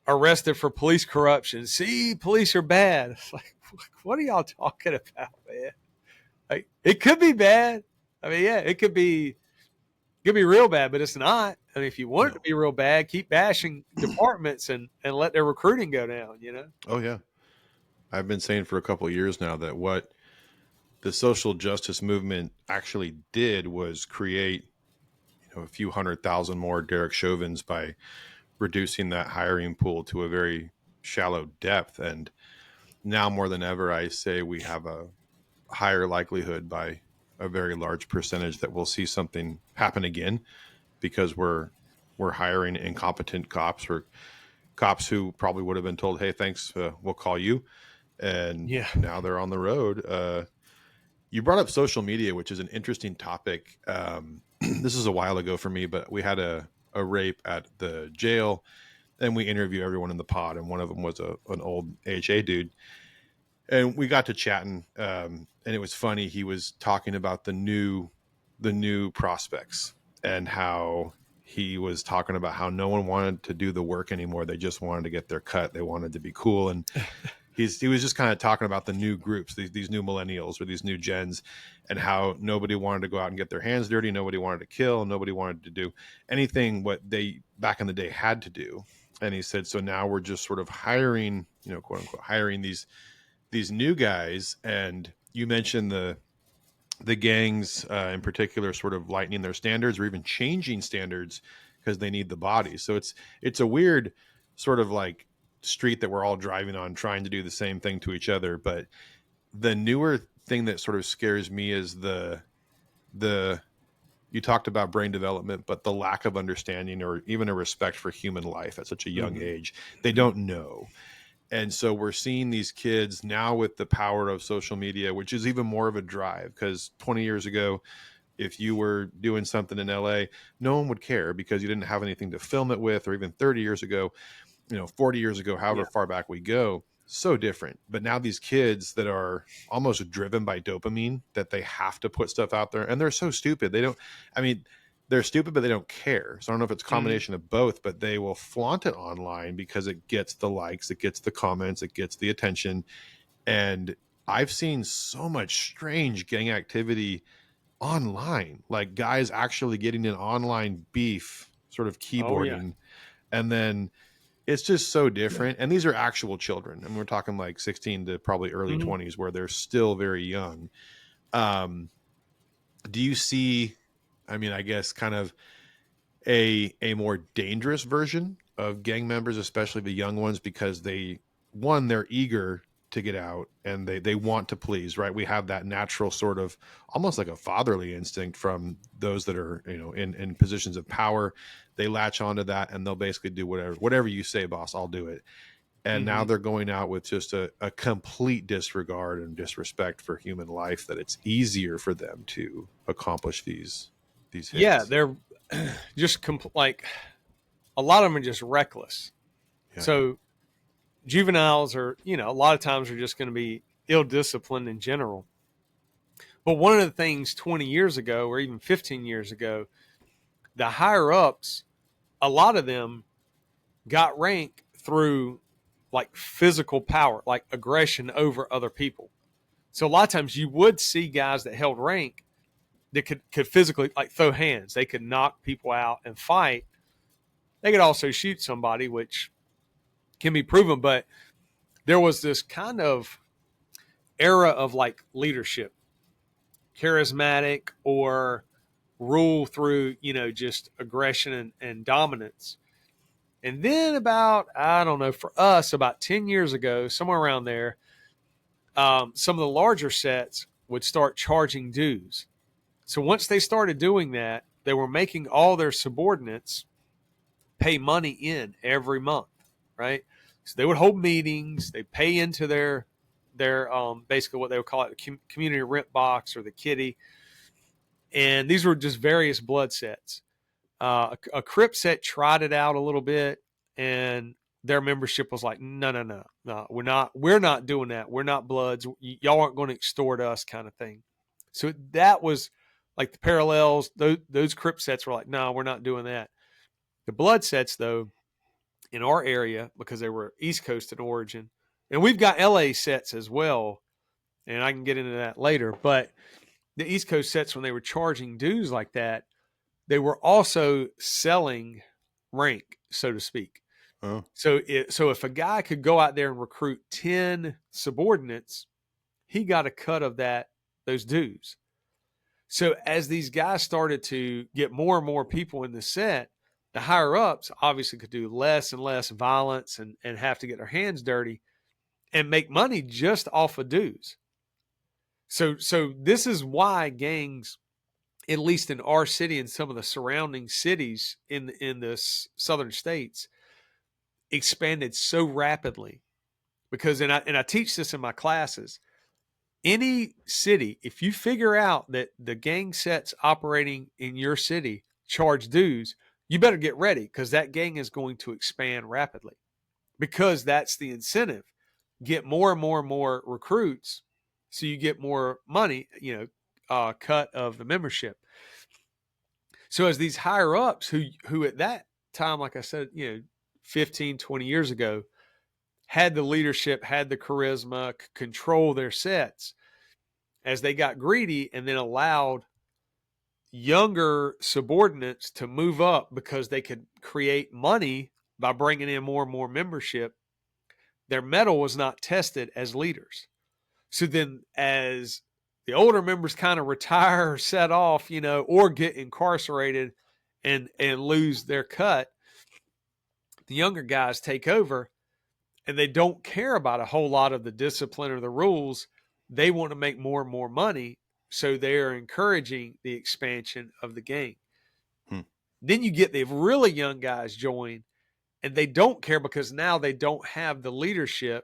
arrested for police corruption, see, police are bad. It's like, what are y'all talking about, man? Like, it could be bad. I mean, yeah, it could be real bad, but it's not. I mean, if you want it to be real bad, keep bashing departments and let their recruiting go down, Oh, yeah. I've been saying for a couple of years now that what the social justice movement actually did was create, a few 100,000 more Derek Chauvins by reducing that hiring pool to a very shallow depth. And now more than ever, I say we have a higher likelihood by a very large percentage that we'll see something happen again, because we're hiring incompetent cops, or cops who probably would have been told, hey, thanks, we'll call you. And now they're on the road. You brought up social media, which is an interesting topic. This is a while ago for me, but we had a rape at the jail, and we interview everyone in the pod, and one of them was an old AHA dude. And we got to chatting, and it was funny. He was talking about the new prospects, and how he was talking about how no one wanted to do the work anymore. They just wanted to get their cut. They wanted to be cool. And he was just kind of talking about the new groups, these new millennials or these new gens, and how nobody wanted to go out and get their hands dirty. Nobody wanted to kill. Nobody wanted to do anything what they back in the day had to do. And he said, so now we're just sort of hiring, quote unquote, hiring these new guys. And you mentioned the gangs in particular sort of lightening their standards or even changing standards because they need the bodies. So it's a weird sort of like street that we're all driving on, trying to do the same thing to each other. But the newer thing that sort of scares me is the you talked about brain development, but the lack of understanding or even a respect for human life at such a young age. They don't know. And so we're seeing these kids now with the power of social media, which is even more of a drive, because 20 years ago, if you were doing something in LA, no one would care because you didn't have anything to film it with. Or even 30 years ago, 40 years ago, however far back we go, so different. But now these kids that are almost driven by dopamine, that they have to put stuff out there, and they're so stupid. They're stupid, but they don't care. So I don't know if it's a combination of both, but they will flaunt it online because it gets the likes, it gets the comments, it gets the attention. And I've seen so much strange gang activity online, like guys actually getting an online beef, sort of keyboarding. And then it's just so different. And these are actual children. And we're talking like 16 to probably early 20s, where they're still very young. Do you see, I guess kind of a more dangerous version of gang members, especially the young ones, because they're eager to get out and they want to please, right? We have that natural sort of almost like a fatherly instinct from those that are, in positions of power. They latch onto that and they'll basically do whatever you say, boss, I'll do it. And now they're going out with just a complete disregard and disrespect for human life, that it's easier for them to accomplish these hits. Yeah, they're just like a lot of them are just reckless. Yeah. So juveniles are, a lot of times are just going to be ill-disciplined in general. But one of the things 20 years ago or even 15 years ago, the higher ups, a lot of them got rank through like physical power, like aggression over other people. So a lot of times you would see guys that held rank that could physically like throw hands. They could knock people out and fight. They could also shoot somebody, which can be proven. But there was this kind of era of like leadership, charismatic or rule through, just aggression and dominance. And then about, I don't know, for us, about 10 years ago, somewhere around there, some of the larger sets would start charging dues. So once they started doing that, they were making all their subordinates pay money in every month, right? So they would hold meetings, they pay into their basically what they would call it, the community rent box or the kitty. And these were just various blood sets. A Crip set tried it out a little bit, and their membership was like, no, we're not doing that. We're not Bloods. Y'all aren't going to extort us, kind of thing. So that was like the parallels. Those Crip sets were like, no, we're not doing that. The Blood sets, though, in our area, because they were East Coast in origin, and we've got LA sets as well, and I can get into that later, but the East Coast sets, when they were charging dues like that, they were also selling rank, so to speak. Oh. So if a guy could go out there and recruit 10 subordinates, he got a cut of those dues. So as these guys started to get more and more people in the set, the higher ups obviously could do less and less violence and have to get their hands dirty and make money just off of dues. So this is why gangs, at least in our city and some of the surrounding cities in the southern states, expanded so rapidly. Because, and I teach this in my classes, any city, if you figure out that the gang sets operating in your city charge dues, you better get ready, because that gang is going to expand rapidly, because that's the incentive. Get more and more and more recruits, so you get more money, cut of the membership. So as these higher ups who at that time, like I said, 15, 20 years ago, had the leadership, had the charisma, could control their sets, as they got greedy and then allowed younger subordinates to move up because they could create money by bringing in more and more membership, their mettle was not tested as leaders. So then as the older members kind of retire or set off, or get incarcerated and lose their cut, the younger guys take over, and they don't care about a whole lot of the discipline or the rules. They want to make more and more money. So they're encouraging the expansion of the gang. Then you get the really young guys join, and they don't care because now they don't have the leadership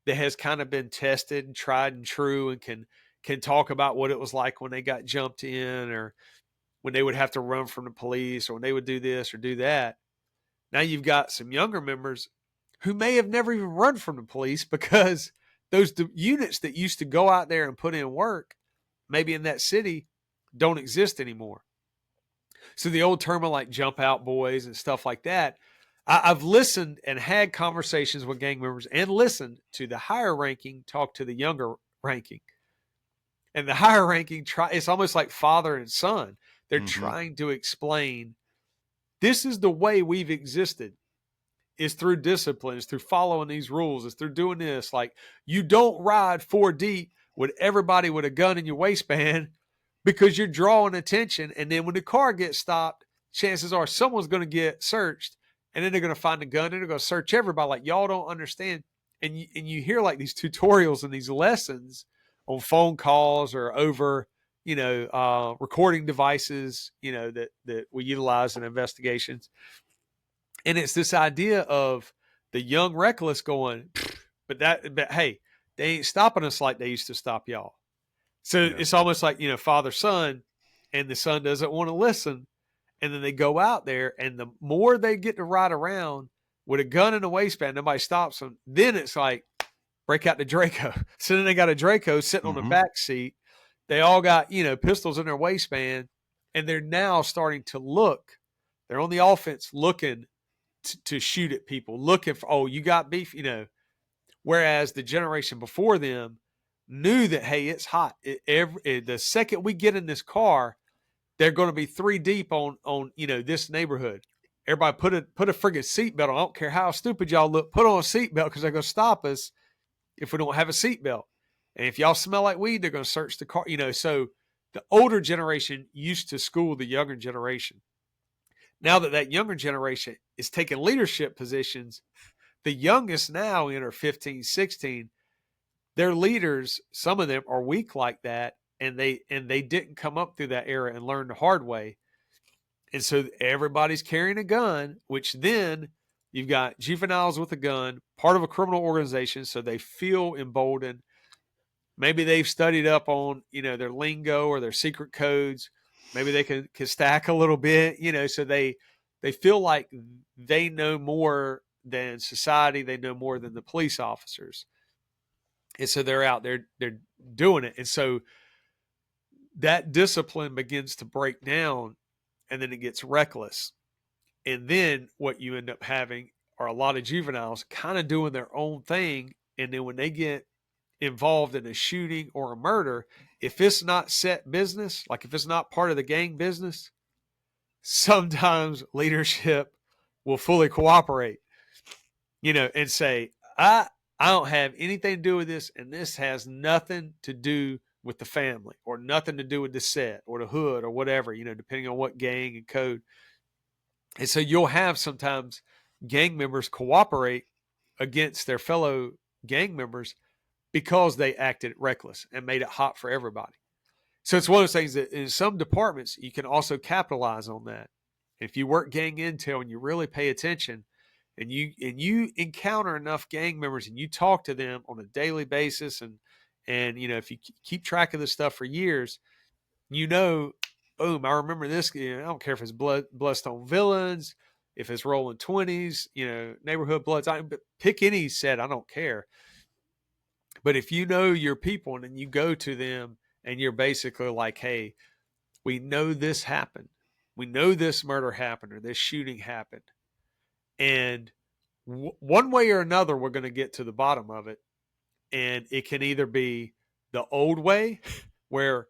that has kind of been tested and tried and true, and can talk about what it was like when they got jumped in, or when they would have to run from the police, or when they would do this or do that. Now you've got some younger members who may have never even run from the police, because those units that used to go out there and put in work, maybe in that city, don't exist anymore. So the old term of like jump out boys and stuff like that, I've listened and had conversations with gang members and listened to the higher ranking talk to the younger ranking. And the higher ranking it's almost like father and son. They're trying to explain, this is the way we've existed. Is through discipline, is through following these rules, is through doing this. Like, you don't ride 4 deep with everybody with a gun in your waistband, because you're drawing attention. And then when the car gets stopped, chances are someone's going to get searched, and then they're going to find a gun and they're going to search everybody. Like, y'all don't understand. And you hear like these tutorials and these lessons on phone calls or over, recording devices, that we utilize in investigations. And it's this idea of the young reckless going, but hey, they ain't stopping us like they used to stop y'all. So it's almost like, father, son, and the son doesn't want to listen. And then they go out there, and the more they get to ride around with a gun in the waistband, nobody stops them. Then it's like, break out the Draco. So then they got a Draco sitting on the back seat. They all got, pistols in their waistband, and they're now starting to look. They're on the offense looking to shoot at people, looking for, oh, you got beef, whereas the generation before them knew that, hey, it's hot. The second we get in this car, they're going to be 3 deep on this neighborhood. Everybody put a friggin' seatbelt on. I don't care how stupid y'all look. Put on a seatbelt, because they're going to stop us if we don't have a seatbelt. And if y'all smell like weed, they're going to search the car. So the older generation used to school the younger generation. Now that younger generation is taking leadership positions, the youngest now enter 15, 16, their leaders, some of them are weak like that, and they didn't come up through that era and learn the hard way. And so everybody's carrying a gun, which then you've got juveniles with a gun, part of a criminal organization, so they feel emboldened. Maybe they've studied up on, their lingo or their secret codes. Maybe they can stack a little bit, so they feel like they know more than society. They know more than the police officers. And so they're out there, they're doing it. And so that discipline begins to break down, and then it gets reckless. And then what you end up having are a lot of juveniles kind of doing their own thing. And then when they get involved in a shooting or a murder, if it's not set business, like if it's not part of the gang business, sometimes leadership will fully cooperate, and say, I don't have anything to do with this, and this has nothing to do with the family, or nothing to do with the set or the hood or whatever, depending on what gang and code. And so you'll have sometimes gang members cooperate against their fellow gang members because they acted reckless and made it hot for everybody. So it's one of those things that in some departments, you can also capitalize on that. If you work gang intel and you really pay attention, and you encounter enough gang members and you talk to them on a daily basis, and if you keep track of this stuff for years, boom, I remember this. I don't care if it's Bloodstone Villains, if it's Rolling 20s, Neighborhood Bloods. But pick any set, I don't care. But if you know your people, and then you go to them and you're basically like, hey, we know this happened. We know this murder happened or this shooting happened. And one way or another, we're going to get to the bottom of it. And it can either be the old way where,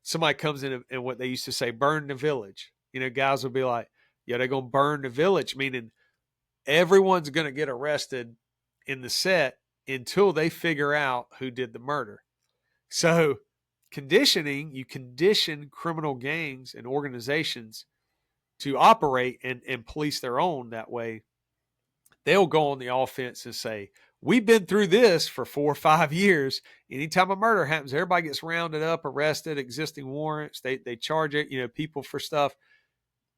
somebody comes in and what they used to say, burn the village. Guys will be like, yeah, they're going to burn the village, meaning everyone's going to get arrested in the set until they figure out who did the murder. So you condition criminal gangs and organizations to operate and police their own that way. They'll go on the offense and say, we've been through this for 4 or 5 years. Anytime a murder happens, everybody gets rounded up, arrested, existing warrants. They charge it, people for stuff.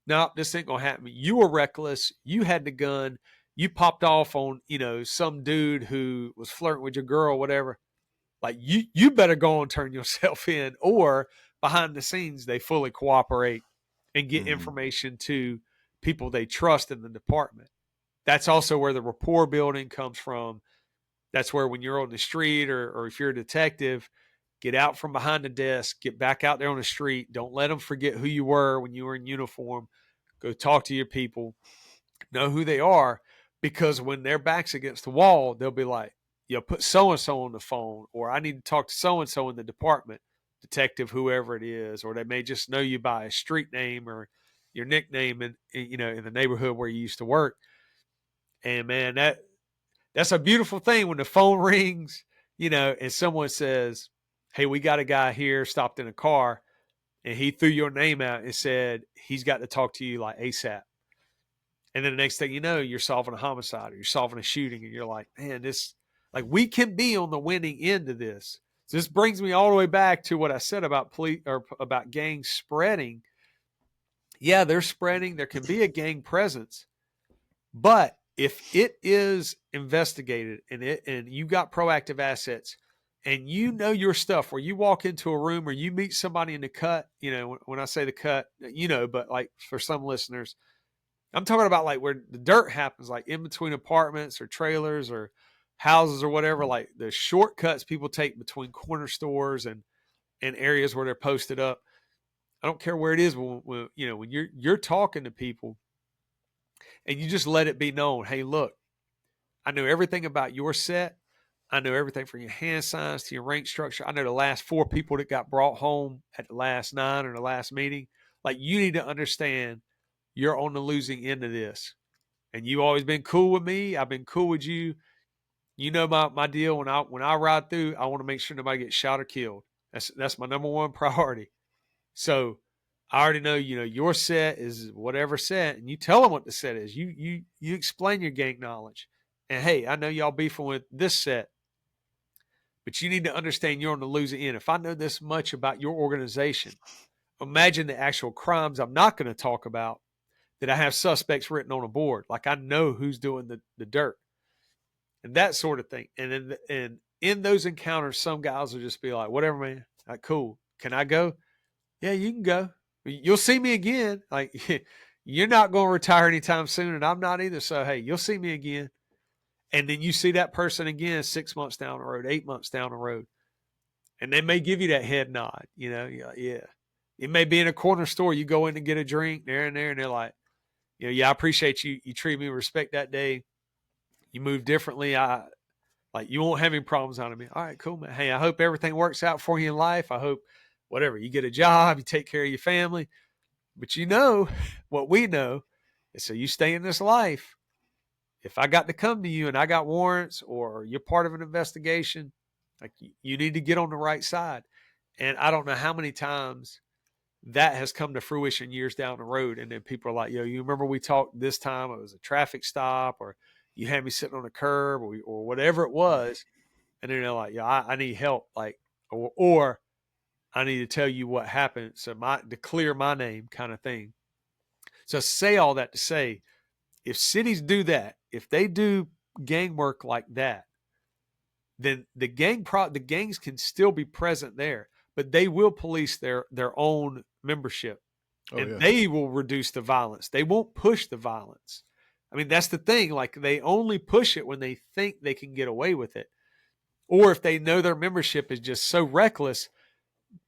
No, this ain't going to happen. You were reckless. You had the gun. You popped off on, some dude who was flirting with your girl, whatever. Like you better go and turn yourself in, or behind the scenes, they fully cooperate and get information to people they trust in the department. That's also where the rapport building comes from. That's where when you're on the street or if you're a detective, get out from behind the desk, get back out there on the street. Don't let them forget who you were when you were in uniform. Go talk to your people, know who they are, because when their back's against the wall, they'll be like, put so-and-so on the phone, or I need to talk to so-and-so in the department, detective, whoever it is, or they may just know you by a street name or your nickname in the neighborhood where you used to work. And man, that's a beautiful thing when the phone rings, and someone says, hey, we got a guy here stopped in a car, and he threw your name out and said he's got to talk to you like ASAP. And then the next thing you know, you're solving a homicide or you're solving a shooting, and you're like, man, we can be on the winning end of this. So this brings me all the way back to what I said about about gangs spreading. Yeah, they're spreading. There can be a gang presence, but if it is investigated and you got proactive assets and your stuff, where you walk into a room or you meet somebody in the cut, when I say the cut, but like for some listeners, I'm talking about like where the dirt happens, like in between apartments or trailers or houses or whatever, like the shortcuts people take between corner stores and areas where they're posted up. I don't care where it is. When you're talking to people and you just let it be known, hey, look, I know everything about your set. I know everything from your hand signs to your rank structure. I know the last 4 people that got brought home at the last 9 or the last meeting. Like, you need to understand you're on the losing end of this. And you've always been cool with me. I've been cool with you. You know my deal. When I ride through, I want to make sure nobody gets shot or killed. That's my number one priority. So I already know, your set is whatever set, and you tell them what the set is. You explain your gang knowledge. And hey, I know y'all beefing with this set, but you need to understand you're on the losing end. If I know this much about your organization, imagine the actual crimes I'm not going to talk about that I have suspects written on a board. Like, I know who's doing the dirt and that sort of thing. And in those encounters, some guys will just be like, whatever, man, like, cool. Can I go? Yeah, you can go. You'll see me again. Like, you're not going to retire anytime soon, and I'm not either. So, hey, you'll see me again. And then you see that person again 6 months down the road, 8 months down the road. And they may give you that head nod, You're like, yeah. It may be in a corner store. You go in and get a drink there and there, and they're like, yeah, I appreciate you. You treat me with respect that day. You move differently. You won't have any problems out of me. All right, cool, man. Hey, I hope everything works out for you in life. I hope whatever, you get a job, you take care of your family. But what we know is, so you stay in this life. If I got to come to you and I got warrants or you're part of an investigation, like, you need to get on the right side. And I don't know how many times that has come to fruition years down the road. And then people are like, you remember we talked this time, it was a traffic stop, or you had me sitting on a curb or whatever it was. And then they're like, I need help. Like, or I need to tell you what happened. So to clear my name kind of thing. So say all that to say, if cities do that, if they do gang work like that, then the gangs can still be present there, but they will police their own membership, and they will reduce the violence. They won't push the violence. I mean, that's the thing. Like, they only push it when they think they can get away with it, or if they know their membership is just so reckless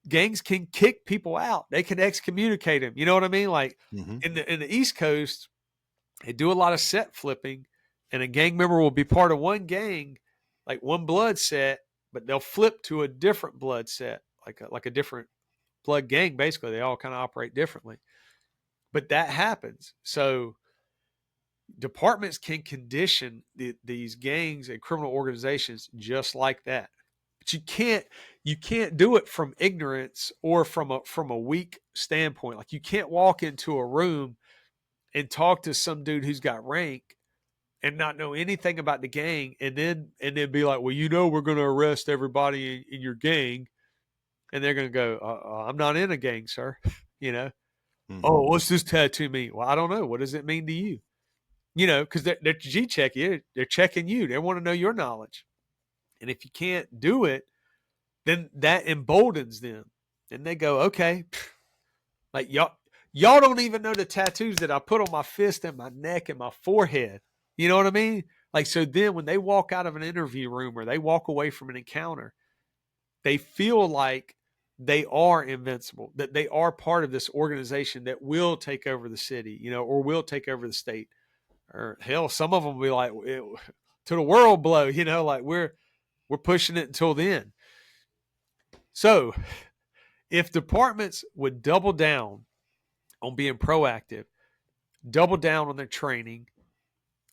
gangs can kick people out. They can excommunicate them. You know what I mean? Like Mm-hmm. in the East Coast, they do a lot of set flipping, and a gang member will be part of one gang, like one blood set, but they'll flip to a different blood set, like a different blood gang. Basically, they all kind of operate differently, but that happens. So departments can condition these gangs and criminal organizations just like that. But you can't do it from ignorance or from a weak standpoint. Like you can't walk into a room and talk to some dude who's got rank and not know anything about the gang, and then be like, well, we're going to arrest everybody in your gang, and they're going to go, I'm not in a gang, sir. Mm-hmm. Oh, what's this tattoo mean? Well, I don't know. What does it mean to you? Because they're G-check you. They're checking you. They want to know your knowledge. And if you can't do it, then that emboldens them. And they go, okay, like y'all don't even know the tattoos that I put on my fist and my neck and my forehead. You know what I mean? Like, so then when they walk out of an interview room or they walk away from an encounter, they feel like they are invincible, that they are part of this organization that will take over the city, or will take over the state. Or hell, some of them will be like, to the world blow, like we're pushing it until then. So if departments would double down on being proactive, double down on their training,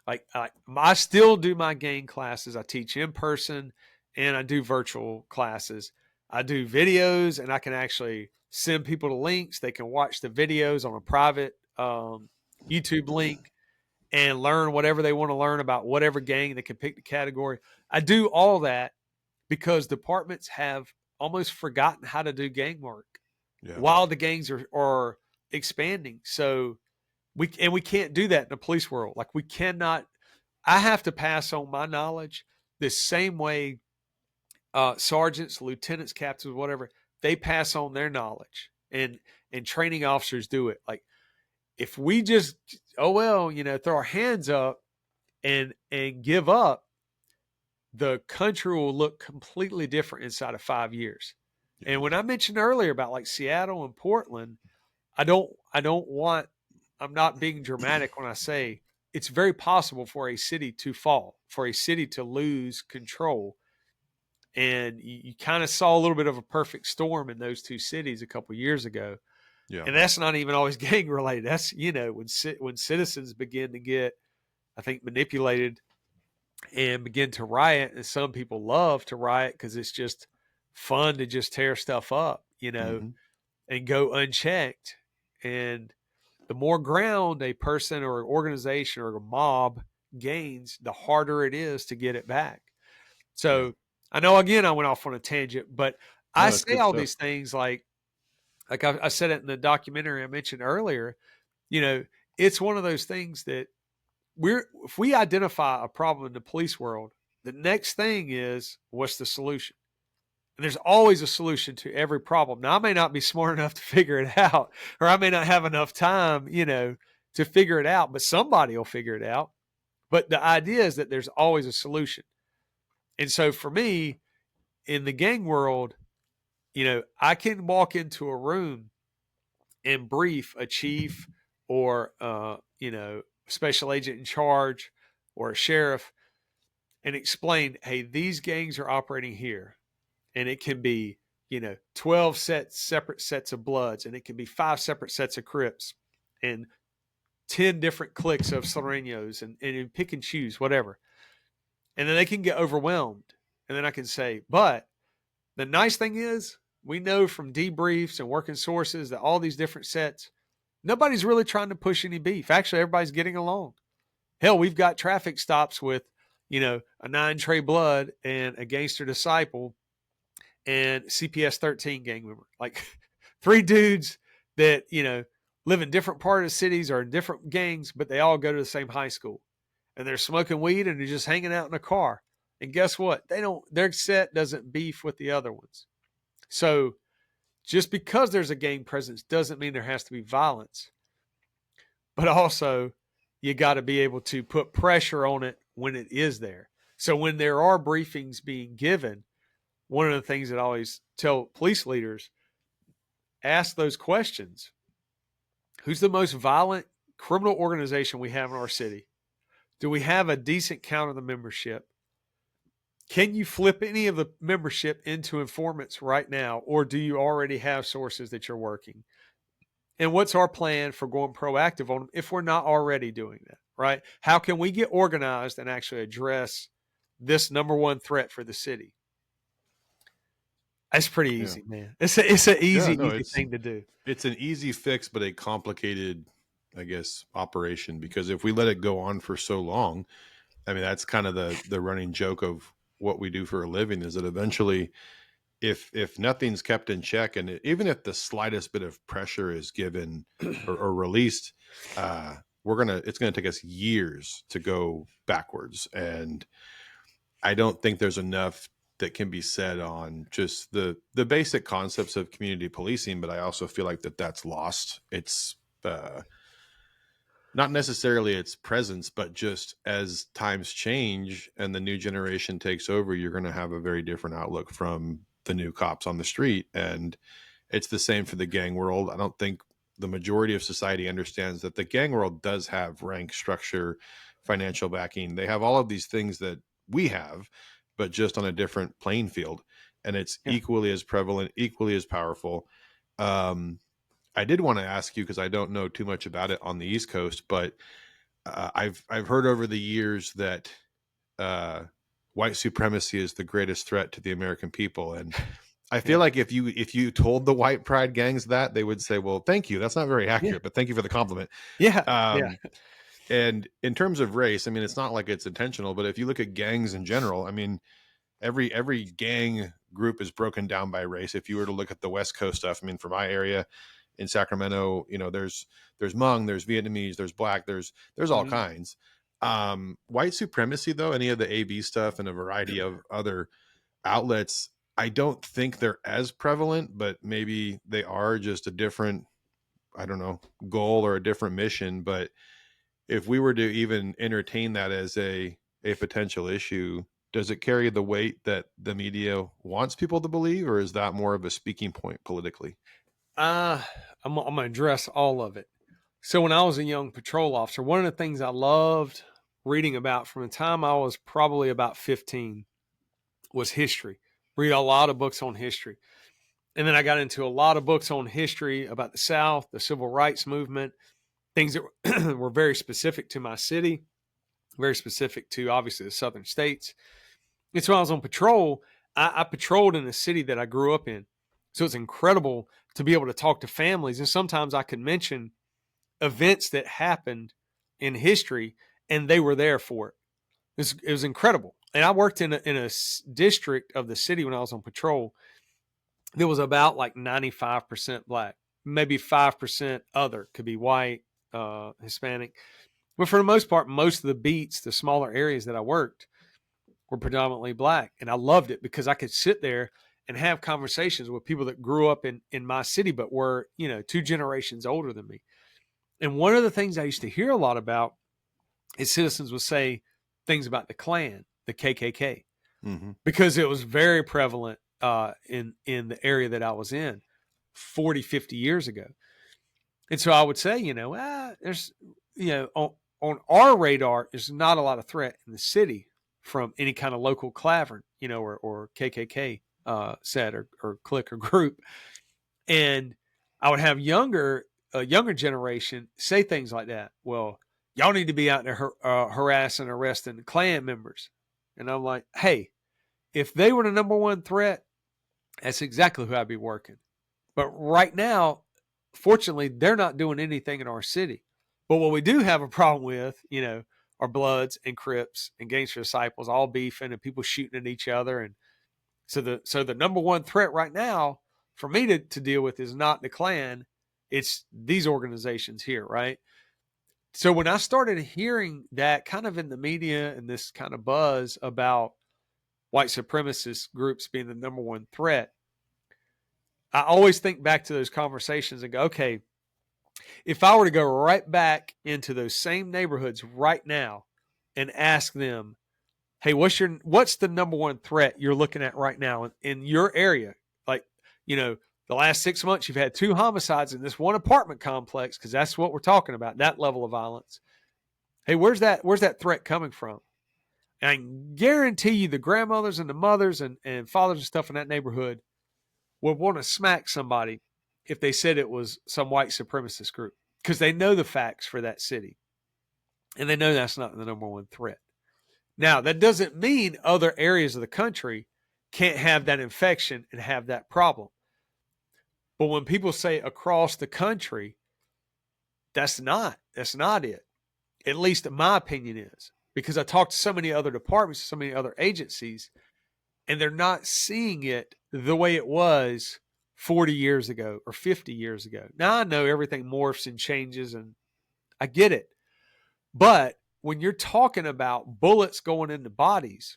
like I still do my gang classes. I teach in person and I do virtual classes. I do videos and I can actually send people the links. They can watch the videos on a private YouTube link and learn whatever they want to learn about whatever gang. They can pick the category. I do all that because departments have almost forgotten how to do gang work while the gangs are expanding. So we can't do that in the police world. Like we cannot, I have to pass on my knowledge the same way sergeants, lieutenants, captains, whatever, they pass on their knowledge, and training officers do it. Like if we just, throw our hands up and give up, the country will look completely different inside of 5 years. And when I mentioned earlier about like Seattle and Portland, I'm not being dramatic when I say it's very possible for a city to fall, for a city to lose control. And you kind of saw a little bit of a perfect storm in those two cities a couple of years ago. Yeah. And that's not even always gang related. That's, when citizens begin to get, I think, manipulated and begin to riot. And some people love to riot because it's just fun to just tear stuff up, and go unchecked. And the more ground a person or an organization or a mob gains, the harder it is to get it back. So I know, again, I went off on a tangent, but I say all these things like I said it in the documentary I mentioned earlier. It's one of those things that if we identify a problem in the police world, the next thing is, what's the solution? And there's always a solution to every problem. Now, I may not be smart enough to figure it out, or I may not have enough time, to figure it out, but somebody will figure it out. But the idea is that there's always a solution. And so for me, in the gang world, I can walk into a room and brief a chief or, special agent in charge or a sheriff and explain, hey, these gangs are operating here. And it can be, 12 separate sets of Bloods, and it can be 5 separate sets of Crips, and 10 different cliques of Serenos, and pick and choose, whatever. And then they can get overwhelmed. And then I can say, but the nice thing is, we know from debriefs and working sources that all these different sets, nobody's really trying to push any beef. Actually, everybody's getting along. Hell, we've got traffic stops with, a 9 Trey Blood and a Gangster Disciple and CPS 13 gang member. Like 3 dudes that, live in different part of the cities or in different gangs, but they all go to the same high school. And they're smoking weed and they're just hanging out in a car. And guess what? Their set doesn't beef with the other ones. So just because there's a gang presence doesn't mean there has to be violence. But also, you got to be able to put pressure on it when it is there. So when there are briefings being given, one of the things that I always tell police leaders, ask those questions. Who's the most violent criminal organization we have in our city? Do we have a decent count of the membership? Can you flip any of the membership into informants right now, or do you already have sources that you're working? And what's our plan for going proactive on them if we're not already doing that, right? How can we get organized and actually address this number one threat for the city? That's pretty easy, man. It's an easy thing to do. It's an easy fix, but a complicated, I guess, operation, because if we let it go on for so long, I mean, that's kind of the running joke of what we do for a living, is that eventually, if nothing's kept in check, and even if the slightest bit of pressure is given or released, it's gonna take us years to go backwards. And I don't think there's enough that can be said on just the basic concepts of community policing, but I also feel like that's lost. It's not necessarily its presence, but just as times change and the new generation takes over, you're going to have a very different outlook from the new cops on the street. And it's the same for the gang world. I don't think the majority of society understands that the gang world does have rank, structure, financial backing. They have all of these things that we have, but just on a different playing field. And it's equally as prevalent, equally as powerful. I did want to ask you, because I don't know too much about it on the East Coast, but I've heard over the years that white supremacy is the greatest threat to the American people. And I feel like if you told the white pride gangs that, they would say, well, thank you. That's not very accurate, but thank you for the compliment. And in terms of race, I mean, it's not like it's intentional, but if you look at gangs in general, I mean, every gang group is broken down by race. If you were to look at the West Coast stuff, I mean, for my area in Sacramento, there's Hmong, there's Vietnamese, there's Black, there's all kinds. White supremacy, though, any of the AB stuff and a variety of other outlets, I don't think they're as prevalent, but maybe they are just a different, I don't know, goal or a different mission. But if we were to even entertain that as a potential issue, does it carry the weight that the media wants people to believe, or is that more of a speaking point politically? I'm going to address all of it. So when I was a young patrol officer, one of the things I loved reading about from the time I was probably about 15 was history. Read a lot of books on history. And then I got into a lot of books on history about the South, the civil rights movement, things that were very specific to my city, very specific to, obviously, the southern states. And so I was on patrol. I patrolled in a city that I grew up in. So it's incredible to be able to talk to families. And sometimes I could mention events that happened in history, and they were there for it. It was incredible. And I worked in a district of the city when I was on patrol. There was about like 95% Black, maybe 5% other, could be white, Hispanic. But for the most part, most of the beats, the smaller areas that I worked, were predominantly Black. And I loved it because I could sit there and have conversations with people that grew up in my city, but were, 2 generations older than me. And one of the things I used to hear a lot about is citizens would say things about the Klan, the KKK, because it was very prevalent in the area that I was in 40, 50 years ago. And so I would say, there's, on our radar, there's not a lot of threat in the city from any kind of local clavern, or KKK set or clique or group. And I would have a younger generation say things like that. Well, y'all need to be out there harassing, arresting the Klan members. And I'm like, hey, if they were the number one threat, that's exactly who I'd be working. But right now, fortunately, they're not doing anything in our city. But what we do have a problem with, are Bloods and Crips and Gangster Disciples all beefing and people shooting at each other. And so the number one threat right now for me to deal with is not the Klan. It's these organizations here, right? So when I started hearing that kind of in the media and this kind of buzz about white supremacist groups being the number one threat, I always think back to those conversations and go, okay, if I were to go right back into those same neighborhoods right now and ask them, hey, what's the number one threat you're looking at right now in your area? Like, the the last 6 months, you've had 2 homicides in this one apartment complex, because that's what we're talking about, that level of violence. Hey, where's that threat coming from? And I can guarantee you the grandmothers and the mothers and fathers and stuff in that neighborhood would want to smack somebody if they said it was some white supremacist group, because they know the facts for that city. And they know that's not the number one threat. Now, that doesn't mean other areas of the country can't have that infection and have that problem. But when people say across the country, that's not it. At least in my opinion is. Because I talked to so many other departments, so many other agencies, and they're not seeing it the way it was 40 years ago or 50 years ago. Now, I know everything morphs and changes, and I get it. But when you're talking about bullets going into bodies,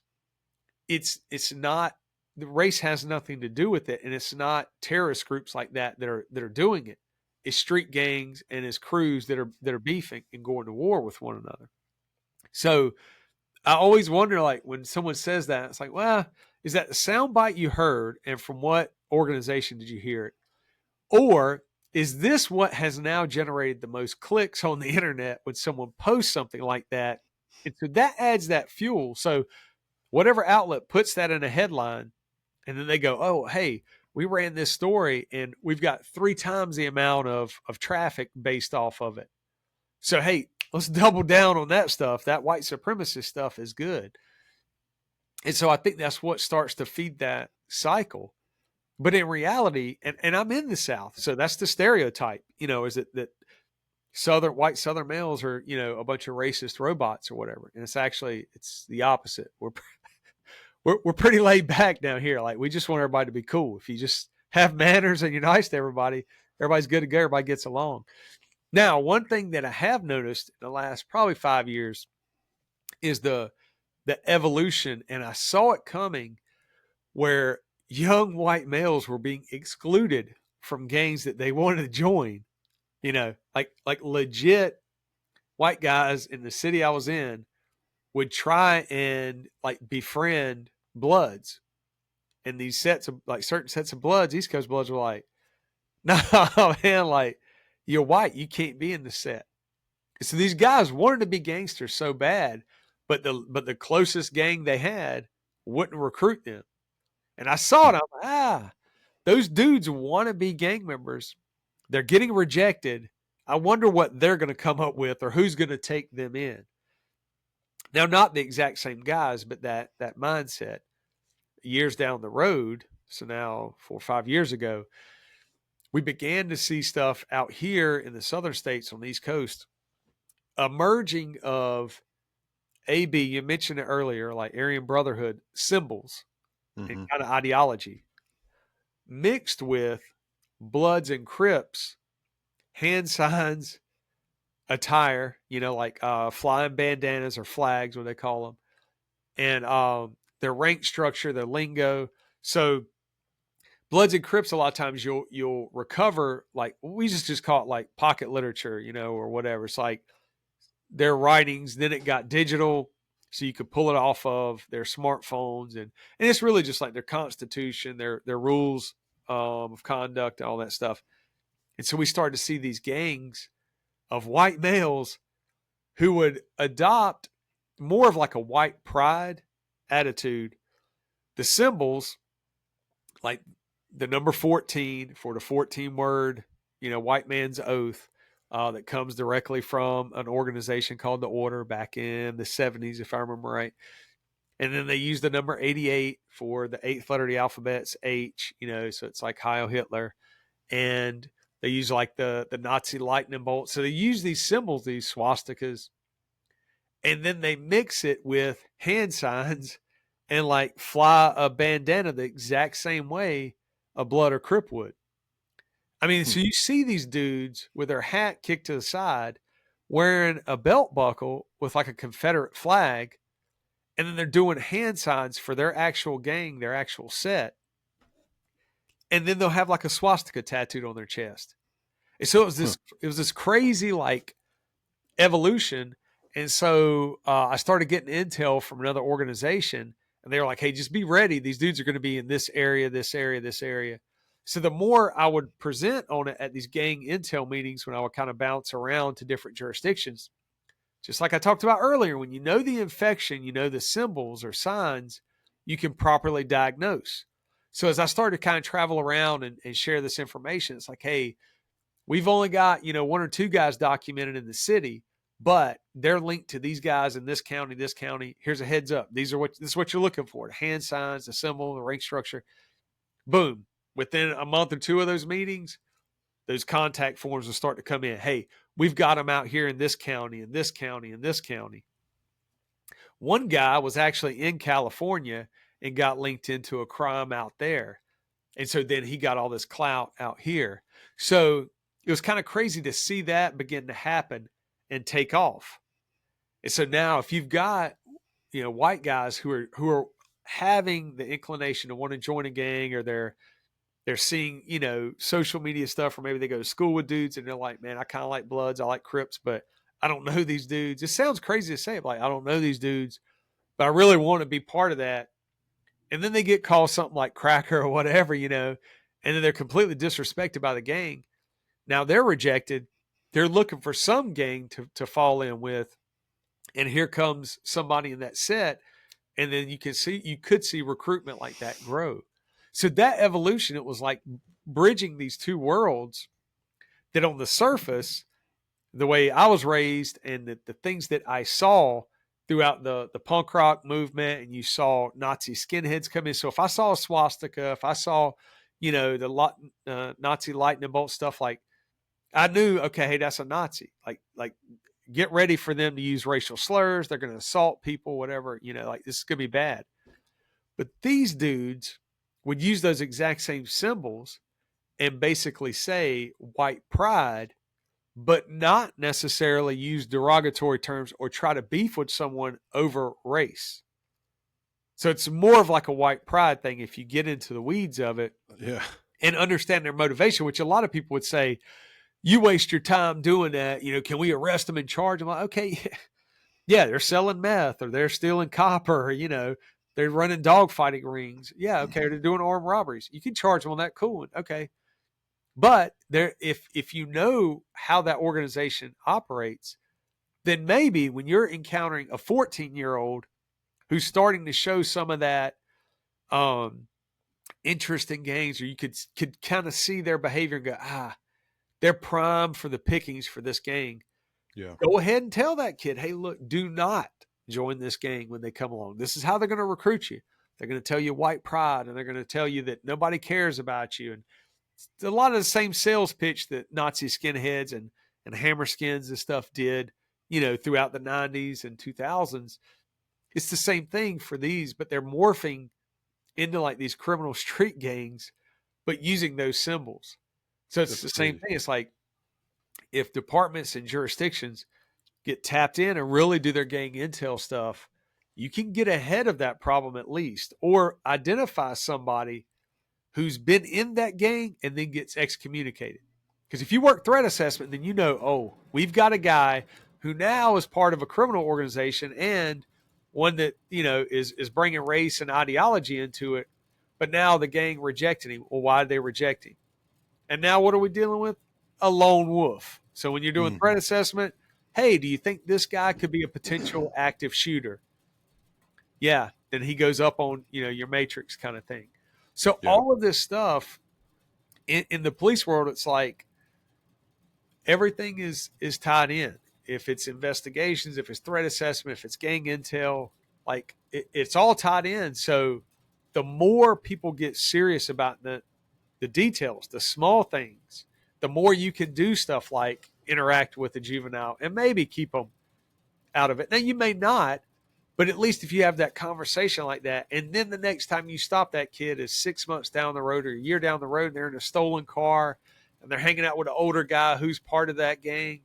it's not, the race has nothing to do with it, and it's not terrorist groups like that are doing it. It's street gangs and it's crews that are beefing and going to war with one another. So I always wonder, like, when someone says that, it's like, well, is that the soundbite you heard, and from what organization did you hear it? Or is this what has now generated the most clicks on the internet when someone posts something like that? And so that adds that fuel. So whatever outlet puts that in a headline, and then they go, oh, hey, we ran this story and we've got 3 times the amount of traffic based off of it. So, hey, let's double down on that stuff. That white supremacist stuff is good. And so I think that's what starts to feed that cycle. But in reality, and I'm in the South, so that's the stereotype, is it that white Southern males are, a bunch of racist robots or whatever. And it's the opposite. We're pretty laid back down here. Like, we just want everybody to be cool. If you just have manners and you're nice to everybody, everybody's good to go. Everybody gets along. Now, one thing that I have noticed in the last probably 5 years is the evolution, and I saw it coming, where young white males were being excluded from gangs that they wanted to join. Like legit white guys in the city I was in would try and like befriend Bloods, and these certain sets of Bloods, East Coast Bloods, were like, no, man, like, you're white, you can't be in the set. So these guys wanted to be gangsters so bad, but the closest gang they had wouldn't recruit them. And I saw it. I'm like, those dudes want to be gang members. They're getting rejected. I wonder what they're going to come up with, or who's going to take them in. Now, not the exact same guys, but that mindset. Years down the road, so now 4 or 5 years ago, we began to see stuff out here in the southern states on the East Coast emerging of AB, you mentioned it earlier, like Aryan Brotherhood symbols and kind of ideology, mixed with Bloods and Crips, hand signs, attire, like flying bandanas or flags, what they call them, and their rank structure, their lingo. So Bloods and Crips, a lot of times you'll recover, like, we just call it like pocket literature, or whatever. It's like their writings, then it got digital, so you could pull it off of their smartphones, and it's really just like their constitution, their rules of conduct, all that stuff. And so we started to see these gangs of white males who would adopt more of like a white pride attitude. The symbols, like the number 14 for the 14 word, white man's oath, that comes directly from an organization called the Order back in the 70s, if I remember right. And then they use the number 88 for the 8th letter of the alphabet's H, so it's like Heil Hitler. And they use like the Nazi lightning bolt. So they use these symbols, these swastikas, and then they mix it with hand signs and like fly a bandana the exact same way a Blood or Crip would. I mean, so you see these dudes with their hat kicked to the side, wearing a belt buckle with like a Confederate flag, and then they're doing hand signs for their actual gang, their actual set. And then they'll have like a swastika tattooed on their chest. And so it was this crazy like evolution. And so I started getting intel from another organization, and they were like, hey, just be ready. These dudes are going to be in this area, this area, this area. So the more I would present on it at these gang intel meetings, when I would kind of bounce around to different jurisdictions, just like I talked about earlier, when you know the infection, you know the symbols or signs, you can properly diagnose. So as I started to kind of travel around and share this information, it's like, hey, we've only got, one or two guys documented in the city, but they're linked to these guys in this county, this county. Here's a heads up. This is what you're looking for. The hand signs, the symbol, the rank structure. Boom. Within a month or two of those meetings, those contact forms will start to come in. Hey, we've got them out here in this county, in this county, in this county. One guy was actually in California and got linked into a crime out there. And so then he got all this clout out here. So it was kind of crazy to see that begin to happen and take off. And so now if you've got, white guys who are having the inclination to want to join a gang, or they're seeing, social media stuff, or maybe they go to school with dudes and they're like, man, I kind of like Bloods, I like Crips, but I don't know these dudes. It sounds crazy to say it, like, I don't know these dudes, but I really want to be part of that. And then they get called something like cracker or whatever, and then they're completely disrespected by the gang. Now they're rejected. They're looking for some gang to fall in with. And here comes somebody in that set. And then you could see recruitment like that grow. So that evolution, it was like bridging these two worlds that on the surface, the way I was raised and the things that I saw throughout the punk rock movement, and you saw Nazi skinheads come in. So if I saw a swastika, if I saw, the Nazi lightning bolt stuff, like I knew, okay, hey, that's a Nazi. Like get ready for them to use racial slurs. They're going to assault people, whatever, like this is going to be bad. But these dudes would use those exact same symbols and basically say white pride, but not necessarily use derogatory terms or try to beef with someone over race. So it's more of like a white pride thing if you get into the weeds of it, and understand their motivation, which a lot of people would say, you waste your time doing that. Can we arrest them and charge them? Like, okay, yeah, they're selling meth, or they're stealing copper, or, they're running dogfighting rings. Yeah, okay, they're doing armed robberies. You can charge them on that, cool, okay. But if you know how that organization operates, then maybe when you're encountering a 14-year-old who's starting to show some of that interest in gangs, or you could kind of see their behavior and go, they're prime for the pickings for this gang. Yeah. Go ahead and tell that kid, hey, look, do not join this gang when they come along. This is how they're going to recruit you. They're going to tell you white pride, and they're going to tell you that nobody cares about you. And a lot of the same sales pitch that Nazi skinheads and hammerskins and stuff did, throughout the 90s and 2000s. It's the same thing for these, but they're morphing into like these criminal street gangs, but using those symbols. So it's the same thing. It's like if departments and jurisdictions get tapped in and really do their gang intel stuff, you can get ahead of that problem at least, or identify somebody who's been in that gang and then gets excommunicated. Because if you work threat assessment, then oh, we've got a guy who now is part of a criminal organization, and one that, is bringing race and ideology into it, but now the gang rejected him. Well, why did they reject him? And now what are we dealing with? A lone wolf. So when you're doing threat assessment, hey, do you think this guy could be a potential active shooter? Yeah. Then he goes up on, your matrix kind of thing. So all of this stuff in the police world, it's like everything is tied in. If it's investigations, if it's threat assessment, if it's gang intel, like it's all tied in. So the more people get serious about the details, the small things, the more you can do stuff like interact with the juvenile and maybe keep them out of it. Now you may not, but at least if you have that conversation like that, and then the next time you stop that kid is 6 months down the road or a year down the road, and they're in a stolen car and they're hanging out with an older guy who's part of that gang,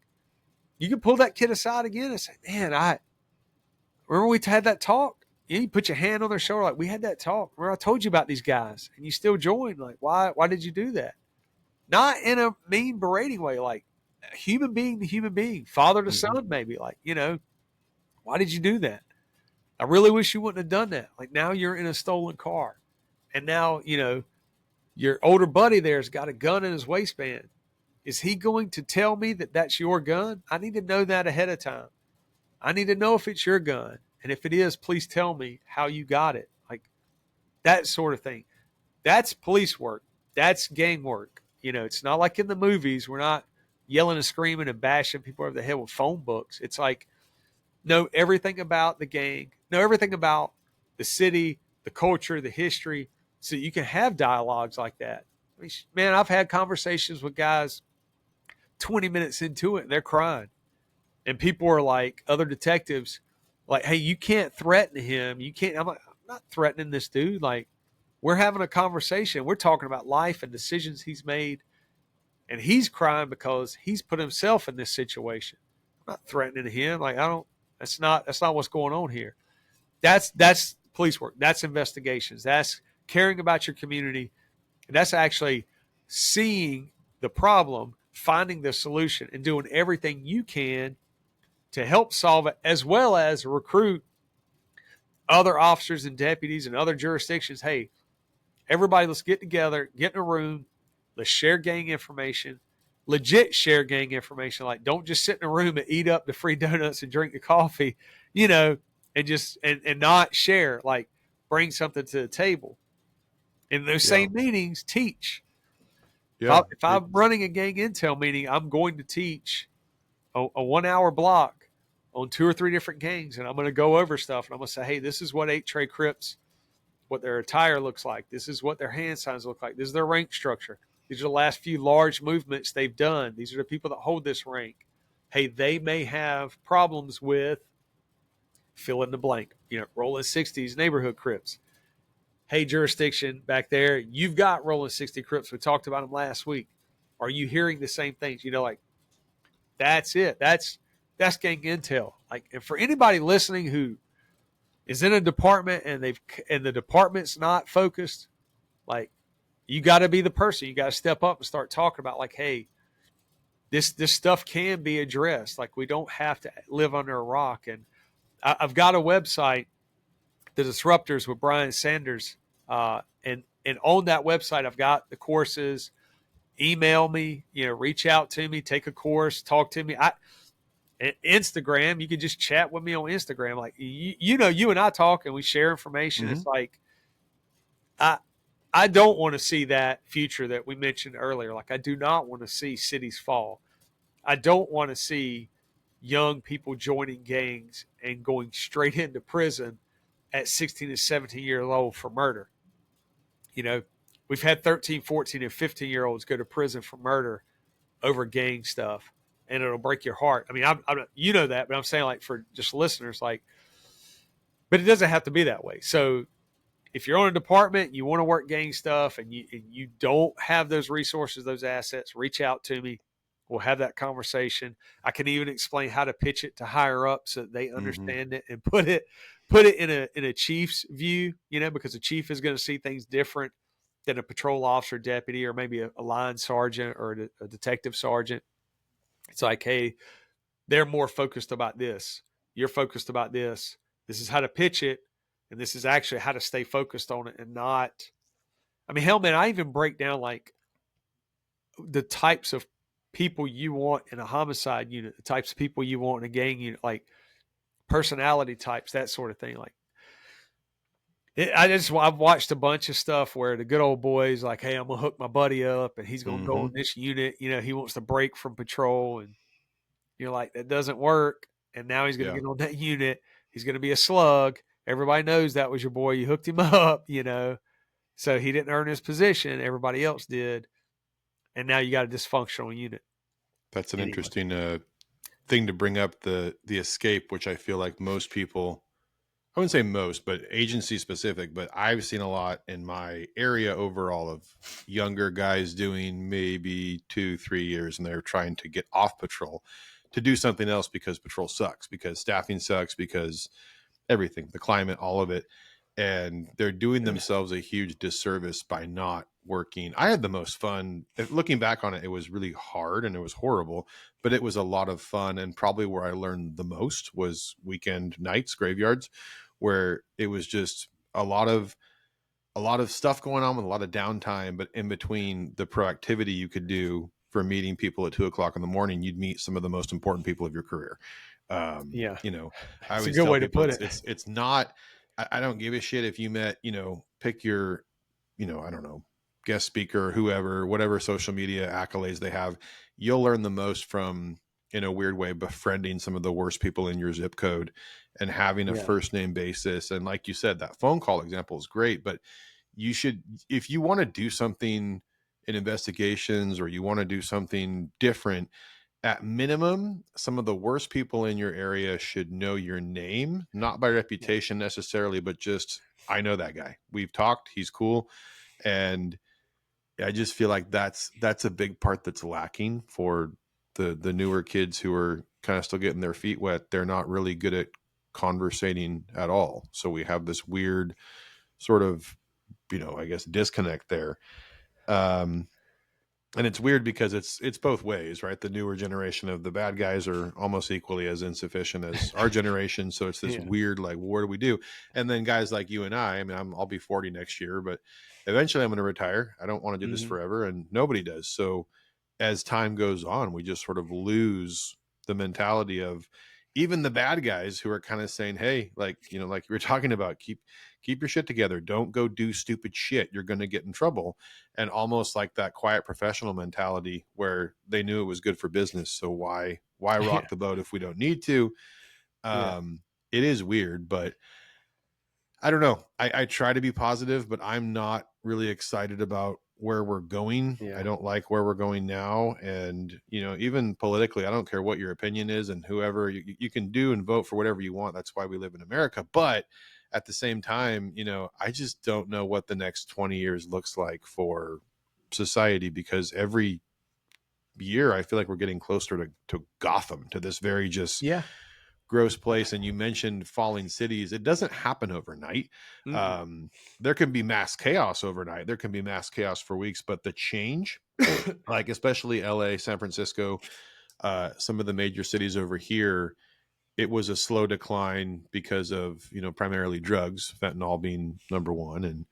you can pull that kid aside again and say, man, I remember we had that talk. You put your hand on their shoulder, like, we had that talk. Remember I told you about these guys, and you still joined. Like, why did you do that? Not in a mean, berating way, like a human being to human being, father to son, maybe. Like, why did you do that? I really wish you wouldn't have done that. Like, now you're in a stolen car, and now, you your older buddy there's got a gun in his waistband. Is he going to tell me that that's your gun? I need to know that ahead of time. I need to know if it's your gun. And if it is, please tell me how you got it. Like that sort of thing. That's police work. That's gang work. You know, it's not like in the movies. We're not yelling and screaming and bashing people over the head with phone books. It's like, know everything about the gang, know everything about the city, the culture, the history, so you can have dialogues like that. I mean, man, I've had conversations with guys 20 minutes into it, and they're crying. And people are like, other detectives, like, hey, you can't threaten him. You can't. I'm like, I'm not threatening this dude. Like, we're having a conversation. We're talking about life and decisions he's made. And he's crying because he's put himself in this situation. I'm not threatening him. Like, that's not what's going on here. That's police work. That's investigations. That's caring about your community. And that's actually seeing the problem, finding the solution, and doing everything you can to help solve it, as well as recruit other officers and deputies and other jurisdictions. Hey, everybody, let's get together, get in a room, let's share gang information, legit share gang information. Like, don't just sit in a room and eat up the free donuts and drink the coffee, you know, and just and not share. Like, bring something to the table. In those same meetings, teach. Yeah. If I'm running a gang intel meeting, I'm going to teach a 1 hour block on 2 or 3 different gangs, and I'm going to go over stuff, and I'm going to say, hey, this is what 8 Tray Crips, what their attire looks like. This is what their hand signs look like. This is their rank structure. These are the last few large movements they've done. These are the people that hold this rank. Hey, they may have problems with fill in the blank, you know, rolling 60s neighborhood Crips. Hey, jurisdiction back there, you've got rolling 60 Crips. We talked about them last week. Are you hearing the same things? You know, like, that's it. That's gang intel. Like, and for anybody listening who is in a department and the department's not focused, like, you got to be the person. You got to step up and start talking about, like, hey, this stuff can be addressed. Like, we don't have to live under a rock. And I've got a website, the Disruptors with Brian Sanders, and on that website I've got the courses. Email me, you know, reach out to me, take a course, talk to me. Instagram, you can just chat with me on Instagram. Like, you know, you and I talk and we share information. Mm-hmm. It's like, I don't want to see that future that we mentioned earlier. Like, I do not want to see cities fall. I don't want to see young people joining gangs and going straight into prison at 16 and 17 years old for murder. You know, we've had 13, 14, and 15-year-olds go to prison for murder over gang stuff, and it'll break your heart. I mean, I'm you know that, but I'm saying, like, for just listeners, like, but it doesn't have to be that way. So if you're on a department, you want to work gang stuff, and you don't have those resources, those assets, reach out to me. We'll have that conversation. I can even explain how to pitch it to higher up so that they understand it and put it in a chief's view, you know, because a chief is going to see things different than a patrol officer, deputy, or maybe a line sergeant or a detective sergeant. It's like, hey, they're more focused about this. You're focused about this. This is how to pitch it. And this is actually how to stay focused on it and not, I mean, hell, man, I even break down, like, the types of people you want in a homicide unit, the types of people you want in a gang unit, like personality types, that sort of thing. Like, I've watched a bunch of stuff where the good old boy's like, hey, I'm going to hook my buddy up and he's going to go in this unit. You know, he wants to break from patrol, and you're like, that doesn't work. And now he's going to get on that unit. He's going to be a slug. Everybody knows that was your boy. You hooked him up, you know. So he didn't earn his position. Everybody else did. And now you got a dysfunctional unit. That's an interesting thing to bring up, the escape, which I feel like most people, I wouldn't say most, but agency specific, but I've seen a lot in my area overall of younger guys doing maybe 2-3 years, and they're trying to get off patrol to do something else because patrol sucks, because staffing sucks, because everything, the climate, all of it. And they're doing themselves a huge disservice by not working. I had the most fun. Looking back on it, it was really hard and it was horrible, but it was a lot of fun. And probably where I learned the most was weekend nights, graveyards, where it was just a lot of a lot of stuff going on with a lot of downtime, but in between the proactivity you could do for meeting people at 2:00 in the morning, you'd meet some of the most important people of your career. Yeah. You know, I It's a always good tell way to people put it. it's not, I don't give a shit if you met, pick your, I don't know, guest speaker, whoever, whatever social media accolades they have, you'll learn the most from, in a weird way, befriending some of the worst people in your zip code and having a Yeah. first name basis. And like you said, that phone call example is great, but you should, if you want to do something in investigations or you want to do something different, at minimum, some of the worst people in your area should know your name, not by reputation necessarily, but just, I know that guy. We've talked, he's cool. And I just feel like that's a big part that's lacking for the newer kids who are kind of still getting their feet wet. They're not really good at conversating at all. So we have this weird sort of, I guess, disconnect there. And it's weird because it's both ways, right? The newer generation of the bad guys are almost equally as insufficient as our generation. So it's this Yeah. weird, like, what do we do? And then guys like you and I mean, I'll be 40 next year, but eventually I'm going to retire. I don't want to do this Mhm. forever, and nobody does. So as time goes on, we just sort of lose the mentality of even the bad guys who are kind of saying, hey, like, like you were talking about, keep your shit together. Don't go do stupid shit. You're going to get in trouble. And almost like that quiet professional mentality where they knew it was good for business. So why Yeah. rock the boat if we don't need to? Yeah. It is weird, but I don't know. I try to be positive, but I'm not really excited about where we're going. I Yeah. don't like where we're going now. And, even politically, I don't care what your opinion is, and whoever you can do and vote for whatever you want. That's why we live in America. But at the same time, I just don't know what the next 20 years looks like for society, because every year I feel like we're getting closer to Gotham, to this very just Yeah. gross place. And you mentioned falling cities. It doesn't happen overnight. Mm-mm. There can be mass chaos overnight. There can be mass chaos for weeks, but the change, like especially LA, San Francisco, some of the major cities over here, it was a slow decline because of, primarily drugs, fentanyl being number one, and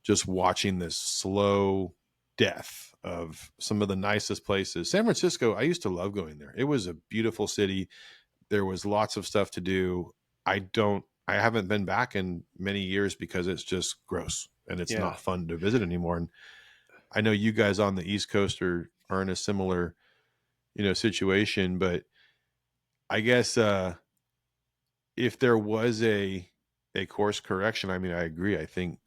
just watching this slow death of some of the nicest places. San Francisco, I used to love going there. It was a beautiful city. There was lots of stuff to do. I haven't been back in many years because it's just gross and it's Yeah. not fun to visit anymore. And I know you guys on the East Coast are in a similar, situation, but I guess, if there was a course correction, I mean, I agree. I think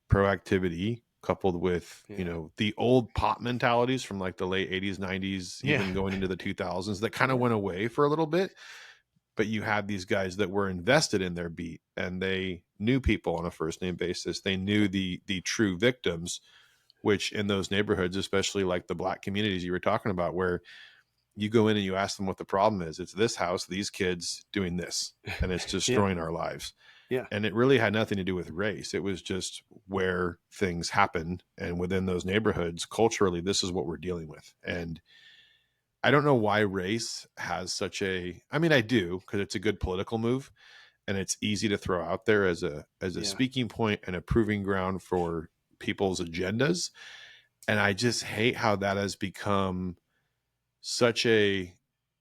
proactivity coupled with, Yeah. the old pop mentalities from like the late 80s, 90s, Yeah. even going into the 2000s, that kind of Yeah. went away for a little bit. But you had these guys that were invested in their beat, and they knew people on a first name basis. They knew the true victims, which in those neighborhoods, especially like the Black communities you were talking about, where you go in and you ask them what the problem is. It's this house, these kids doing this, and it's Yeah. destroying our lives. Yeah. And it really had nothing to do with race. It was just where things happen. And within those neighborhoods, culturally, this is what we're dealing with. And I don't know why race has such I mean, I do, because it's a good political move and it's easy to throw out there as a Yeah. speaking point and a proving ground for people's agendas. And I just hate how that has become such and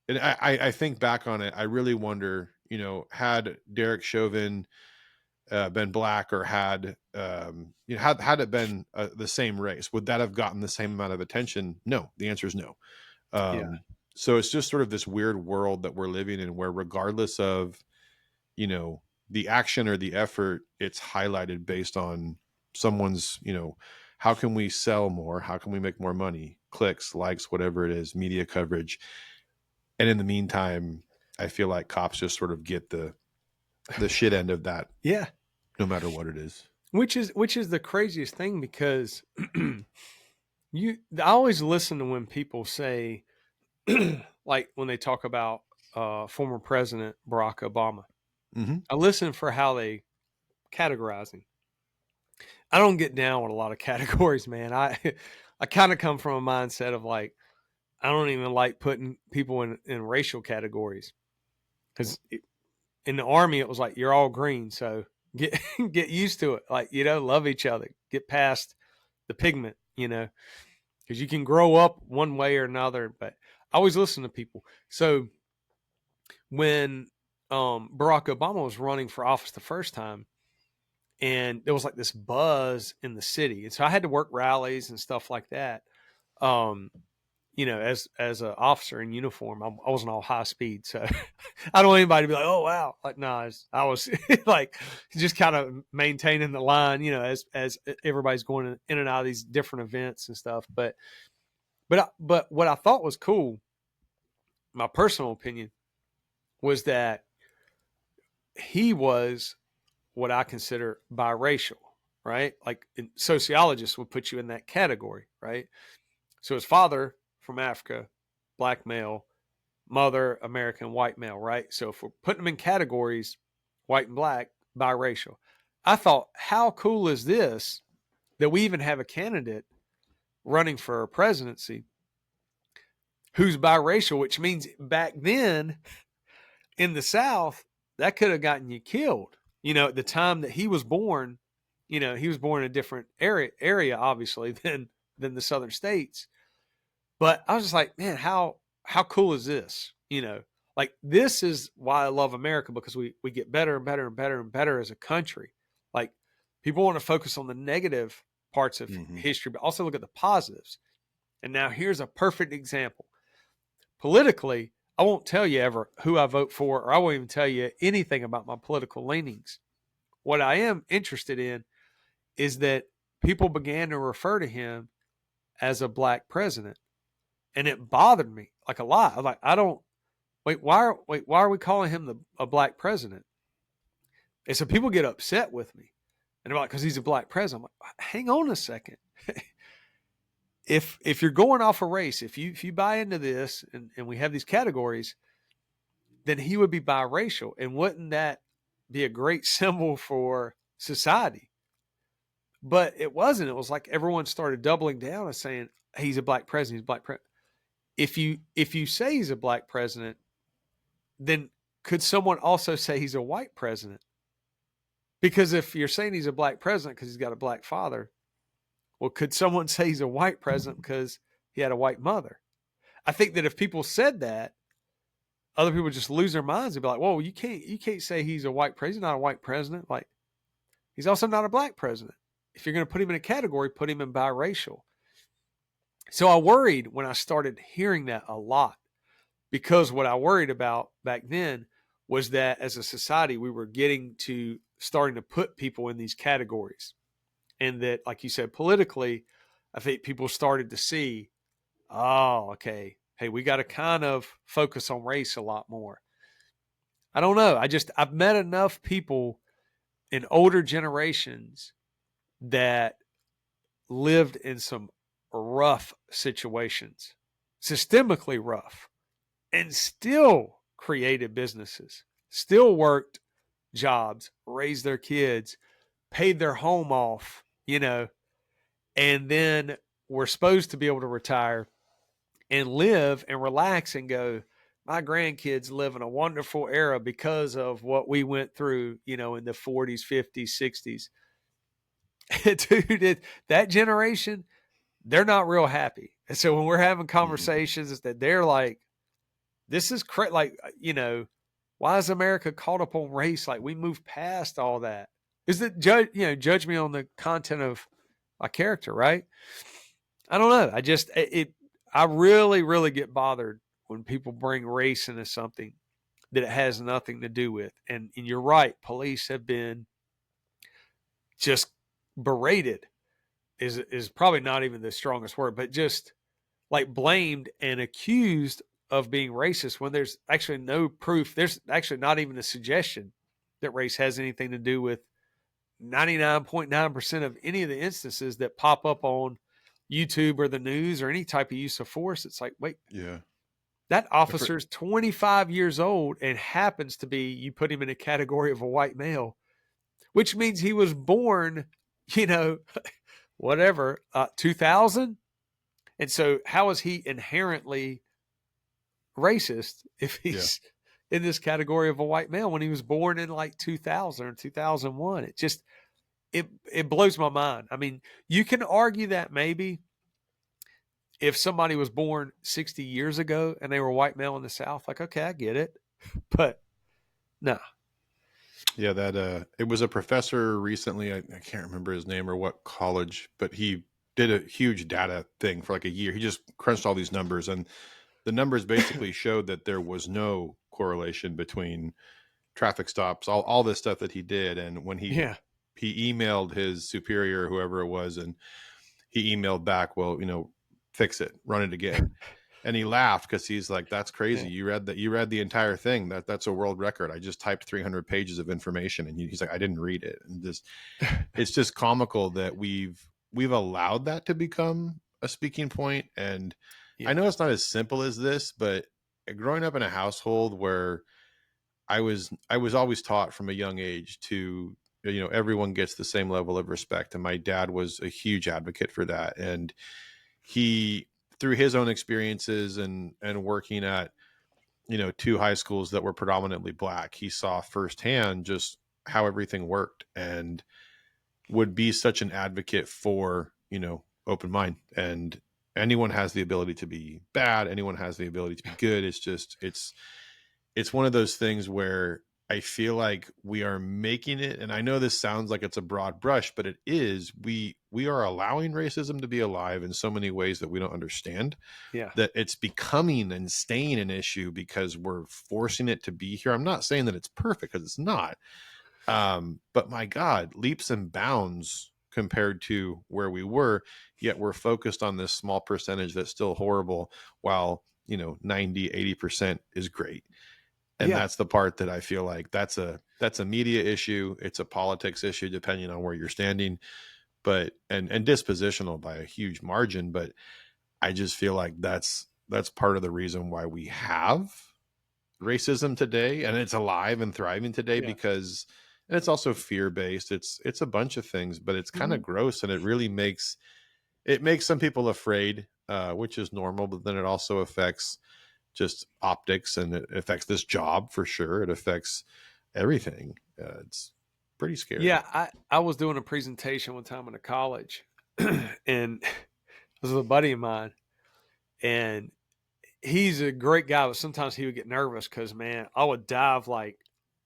I think back on it, I really wonder, had Derek Chauvin been black, or had had it been the same race, would that have gotten the same amount of attention? No, the answer is no. Yeah. So it's just sort of this weird world that we're living in, where regardless of, you know, the action or the effort, it's highlighted based on someone's, how can we sell more? How can we make more money? Clicks, likes, whatever it is, media coverage. And in the meantime, I feel like cops just sort of get the shit end of that, Yeah. no matter what it is. Which is the craziest thing, because I always listen to when people say, like when they talk about former President Barack Obama. Mm-hmm. I listen for how they categorize him. I don't get down with a lot of categories, man. I kind of come from a mindset of like, I don't even like putting people in racial categories, because in the army it was like, you're all green, so get get used to it. Like, love each other. Get past the pigment, because you can grow up one way or another. But I always listen to people. So when Barack Obama was running for office the first time, and there was like this buzz in the city, and so I had to work rallies and stuff like that. As an officer in uniform, I wasn't all high speed, so I don't want anybody to be like, "Oh wow!" Like, no, I was like just kind of maintaining the line, as everybody's going in and out of these different events and stuff. But what I thought was cool, my personal opinion, was that he was what I consider biracial, right? Like sociologists would put you in that category, right? So his father from Africa, black male, mother, American, white male, right? So if we're putting them in categories, white and black, biracial, I thought, how cool is this that we even have a candidate running for a presidency who's biracial, which means back then in the South, that could have gotten you killed. At the time that he was born, he was born in a different area obviously, than the Southern states. But I was just like, man, how cool is this? Like, this is why I love America, because we get better and better and better and better as a country. Like, people want to focus on the negative parts of history, but also look at the positives. And now here's a perfect example. Politically, I won't tell you ever who I vote for, or I won't even tell you anything about my political leanings. What I am interested in is that people began to refer to him as a black president. And it bothered me like a lot. I'm like, why are we calling him a black president? And so people get upset with me. And they're like, because he's a black president. I'm like, hang on a second. If you're going off a race, if you buy into this and we have these categories, then he would be biracial. And wouldn't that be a great symbol for society? But it wasn't. It was like everyone started doubling down and saying, hey, he's a black president, he's a black president. If you say he's a black president, then could someone also say he's a white president? Because if you're saying he's a black president because he's got a black father, well, could someone say he's a white president because he had a white mother? I think that if people said that, other people would just lose their minds and be like, "Whoa, you can't say he's a white president, not a white president. Like, he's also not a black president. If you're going to put him in a category, put him in biracial." So I worried when I started hearing that a lot, because what I worried about back then was that as a society, we were starting to put people in these categories. And that, like you said, politically, I think people started to see, oh, okay, hey, we got to kind of focus on race a lot more. I don't know. I've met enough people in older generations that lived in some rough situations, systemically rough, and still created businesses, still worked jobs, raised their kids, paid their home off, and then we're supposed to be able to retire and live and relax and go, my grandkids live in a wonderful era because of what we went through, in the 40s, 50s, 60s. Dude, that generation, they're not real happy. And so when we're having conversations, it's that they're like, this is like, why is America caught up on race? Like, we moved past all that. Is it judge me on the content of my character, right? I don't know. I really, really get bothered when people bring race into something that it has nothing to do with. And you're right. Police have been just berated is probably not even the strongest word, but just like blamed and accused of being racist when there's actually no proof. There's actually not even a suggestion that race has anything to do with 99.9% of any of the instances that pop up on YouTube or the news or any type of use of force. It's like, wait, yeah, that officer's 25 years old and happens to be, you put him in a category of a white male, which means he was born, whatever, 2000. And so how is he inherently racist if he's in this category of a white male when he was born in like 2000 or 2001. It just, it blows my mind. I mean, you can argue that maybe if somebody was born 60 years ago and they were a white male in the South, like, okay, I get it. But no. Yeah, that it was a professor recently. I can't remember his name or what college, but he did a huge data thing for like a year. He just crunched all these numbers, and the numbers basically showed that there was no correlation between traffic stops, all this stuff that he did. And when he emailed his superior, whoever it was, and he emailed back, well, fix it, run it again. And he laughed because he's like, that's crazy. You read the entire thing. That's a world record. I just typed 300 pages of information. And he's like, I didn't read it. And it's just comical that we've allowed that to become a speaking point. And I know it's not as simple as this, but growing up in a household where I was always taught from a young age to, everyone gets the same level of respect. And my dad was a huge advocate for that. And he, through his own experiences and working at, two high schools that were predominantly Black, he saw firsthand just how everything worked and would be such an advocate for, open mind. And anyone has the ability to be bad. Anyone has the ability to be good. It's just, it's one of those things where I feel like we are making it, and I know this sounds like it's a broad brush, but it is. We are allowing racism to be alive in so many ways that we don't understand. Yeah. That it's becoming and staying an issue because we're forcing it to be here. I'm not saying that it's perfect, because it's not. But my God, leaps and bounds compared to where we were, yet we're focused on this small percentage that's still horrible, while 90-80% is great. And that's the part that I feel like that's a media issue. It's a politics issue, depending on where you're standing, but, and dispositional by a huge margin. But I just feel like that's part of the reason why we have racism today, and it's alive and thriving today, because, and it's also fear-based. It's a bunch of things, but it's kind of gross. And it really makes some people afraid, which is normal, but then it also affects just optics, and it affects this job for sure. It affects everything. It's pretty scary. Yeah. I was doing a presentation one time in a college and it was with a buddy of mine, and he's a great guy, but sometimes he would get nervous because, man, I would dive like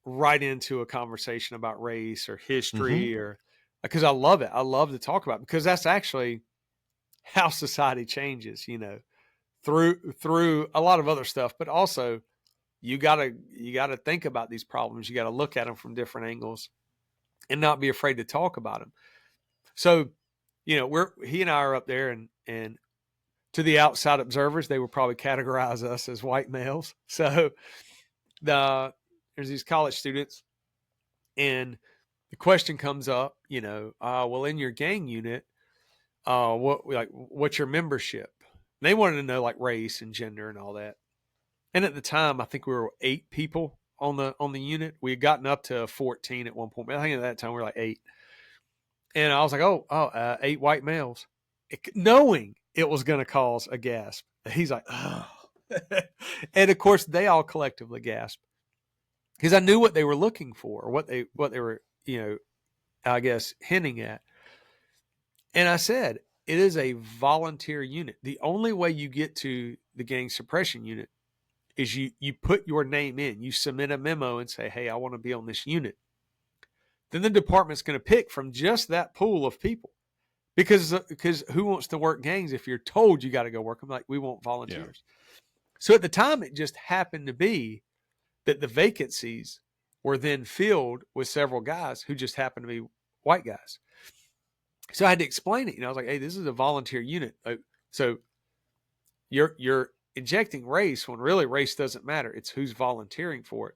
right into a conversation about race or history, or because I love it. I love to talk about it, because that's actually how society changes, through a lot of other stuff. But also you gotta think about these problems. You got to look at them from different angles and not be afraid to talk about them. So, he and I are up there, and to the outside observers, they would probably categorize us as white males. So there's these college students, and the question comes up, well, in your gang unit, what's your membership? And they wanted to know like race and gender and all that. And at the time, I think we were 8 people on the unit. We had gotten up to 14 at one point, but I think at that time we were like 8. And I was like, 8 white males, knowing it was going to cause a gasp. He's like, oh. And of course, they all collectively gasped, because I knew what they were looking for, or what they were, I guess, hinting at. And I said, it is a volunteer unit. The only way you get to the gang suppression unit is you put your name in. You submit a memo and say, hey, I want to be on this unit. Then the department's going to pick from just that pool of people. Because who wants to work gangs if you're told you got to go work them? Like, we want volunteers. Yeah. So at the time, it just happened to be that the vacancies were then filled with several guys who just happened to be white guys. So I had to explain it. I was like, hey, this is a volunteer unit. So you're injecting race when really race doesn't matter. It's who's volunteering for it.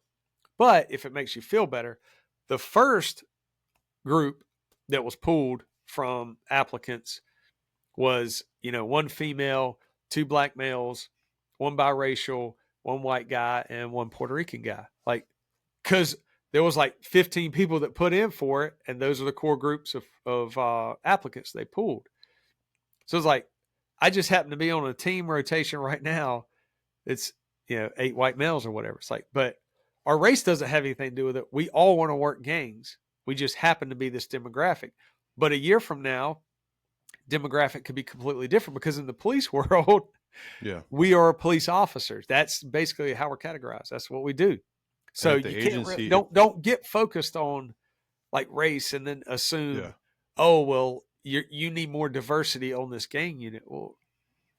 But if it makes you feel better, the first group that was pulled from applicants was, 1 female, 2 black males, 1 biracial, 1 white guy, and 1 Puerto Rican guy. Like, because there was like 15 people that put in for it, and those are the core groups of applicants they pulled. So it's like, I just happen to be on a team rotation right now. It's, 8 white males or whatever. It's like, but Our race doesn't have anything to do with it. We all want to work gangs. We just happen to be this demographic. But a year from now, demographic could be completely different because in the police world, we are police officers. That's basically how we're categorized. That's what we do. So you can't don't get focused on like race and then assume, oh well, you need more diversity on this gang unit. Well,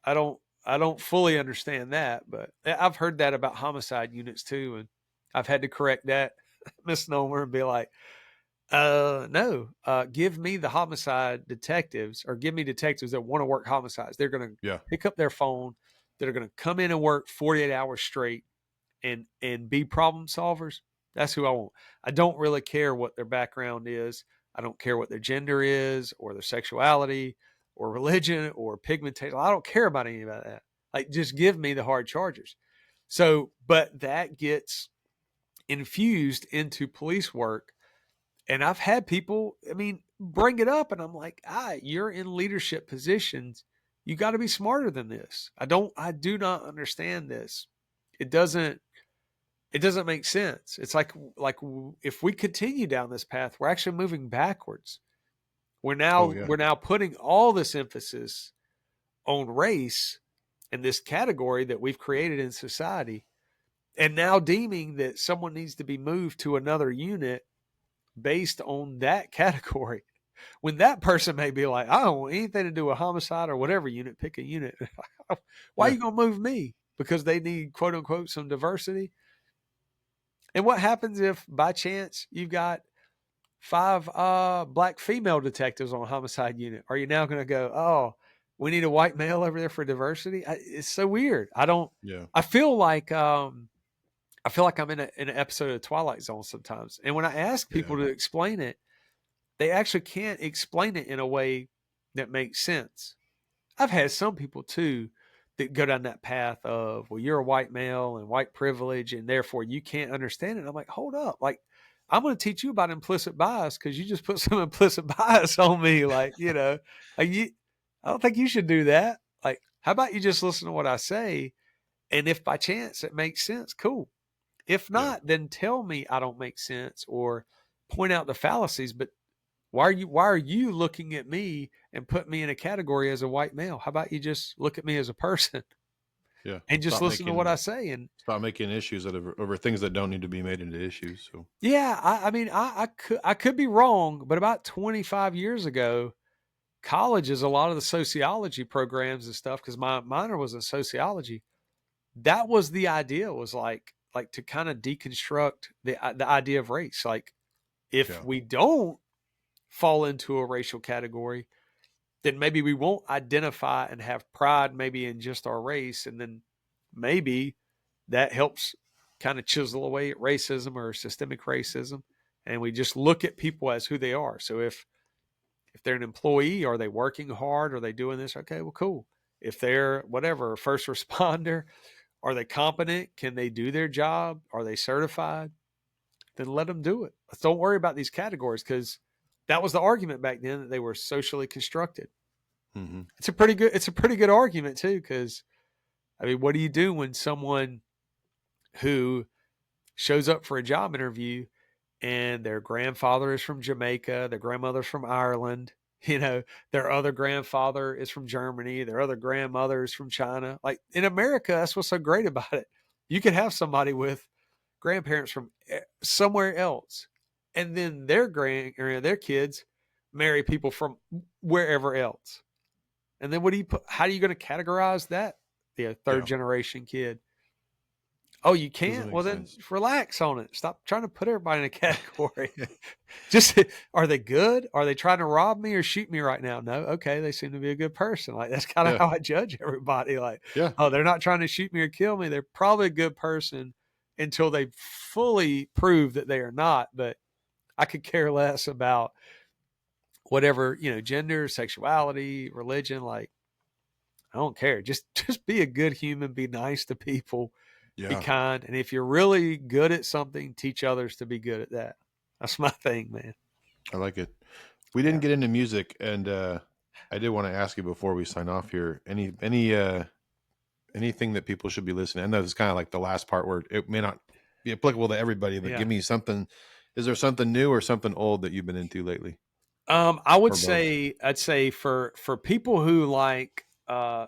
I don't fully understand that, but I've heard that about homicide units too, and I've had to correct that misnomer and be like, no, give me the homicide detectives, or give me detectives that want to work homicides. They're going to pick up their phone. That are going to come in and work 48 hours straight and be problem solvers. That's who I want. I don't really care what their background is. I don't care what their gender is or their sexuality or religion or pigmentation. I don't care about any of that. Like, just give me the hard chargers. So, but that gets infused into police work. And I've had people, bring it up, and I'm like, you're in leadership positions. You got to be smarter than this. I do not understand this. It doesn't make sense. It's like if we continue down this path, we're actually moving backwards. We're now putting all this emphasis on race and this category that we've created in society, and now deeming that someone needs to be moved to another unit based on that category, when that person may be like, I don't want anything to do with homicide or whatever unit, pick a unit. Why are you going to move me? Because they need, quote unquote, some diversity. And what happens if by chance you've got 5 black female detectives on a homicide unit? Are you now going to go, oh, we need a white male over there for diversity? It's so weird. I feel like I'm in an episode of Twilight Zone sometimes. And when I ask people to explain it, they actually can't explain it in a way that makes sense. I've had some people too that go down that path of, well, you're a white male and white privilege, and therefore you can't understand it. And I'm like, hold up. Like, I'm going to teach you about implicit bias because you just put some implicit bias on me. Like, I don't think you should do that. Like, how about you just listen to what I say? And if by chance it makes sense, cool. If not, then tell me I don't make sense or point out the fallacies. But why are you looking at me and put me in a category as a white male? How about you just look at me as a person? And just listen to what I say and stop making issues over things that don't need to be made into issues. So I could be wrong, but about 25 years ago, colleges, a lot of the sociology programs and stuff, because my minor was in sociology, that was the idea, was like to kind of deconstruct the idea of race. Like, if we don't fall into a racial category, then maybe we won't identify and have pride maybe in just our race. And then maybe that helps kind of chisel away at racism or systemic racism. And we just look at people as who they are. So if they're an employee, are they working hard? Are they doing this? Okay, well, cool. If they're whatever, first responder, are they competent? Can they do their job? Are they certified? Then let them do it. Don't worry about these categories, because that was the argument back then, that they were socially constructed. Mm-hmm. It's a pretty good argument too, because what do you do when someone who shows up for a job interview and their grandfather is from Jamaica, their grandmother's from Ireland, their other grandfather is from Germany, their other grandmother is from China. Like, in America, that's what's so great about it. You can have somebody with grandparents from somewhere else, and then their kids marry people from wherever else. And then how are you going to categorize that? The third generation kid. Oh, you can't? Well, then relax on it. Stop trying to put everybody in a category. Just, are they good? Are they trying to rob me or shoot me right now? No. Okay. They seem to be a good person. Like, that's kind of how I judge everybody. Like, oh, they're not trying to shoot me or kill me. They're probably a good person until they fully prove that they are not. But I could care less about whatever, gender, sexuality, religion. Like, I don't care. Just be a good human. Be nice to people. Be kind. And if you're really good at something, teach others to be good at that. That's my thing, man. I like it. We didn't get into music, and I did want to ask you before we sign off here, anything that people should be listening. I know this is kind of like the last part where it may not be applicable to everybody, but Yeah. give me something. Is there something new or something old that you've been into lately? I would Or both? I'd say for people who like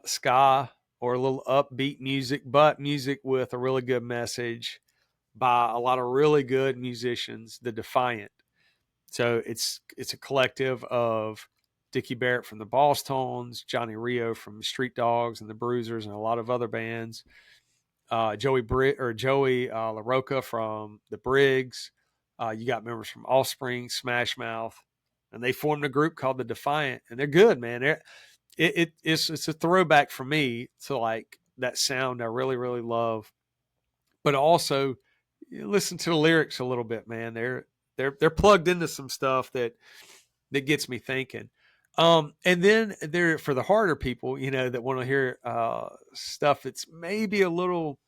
ska or a little upbeat music, but music with a really good message by a lot of really good musicians, the Defiant. So it's a collective of Dickie Barrett from the Boss Tones, Johnny Rio from Street Dogs and the Bruisers, and a lot of other bands. Joey LaRocca from the Briggs. You got members from Offspring, Smash Mouth, and they formed a group called the Defiant, and they're good, man. It's a throwback for me to like that sound I really really love, but also you listen to the lyrics a little bit, man. They're plugged into some stuff that gets me thinking. And then there for the harder people, that want to hear stuff that's maybe a little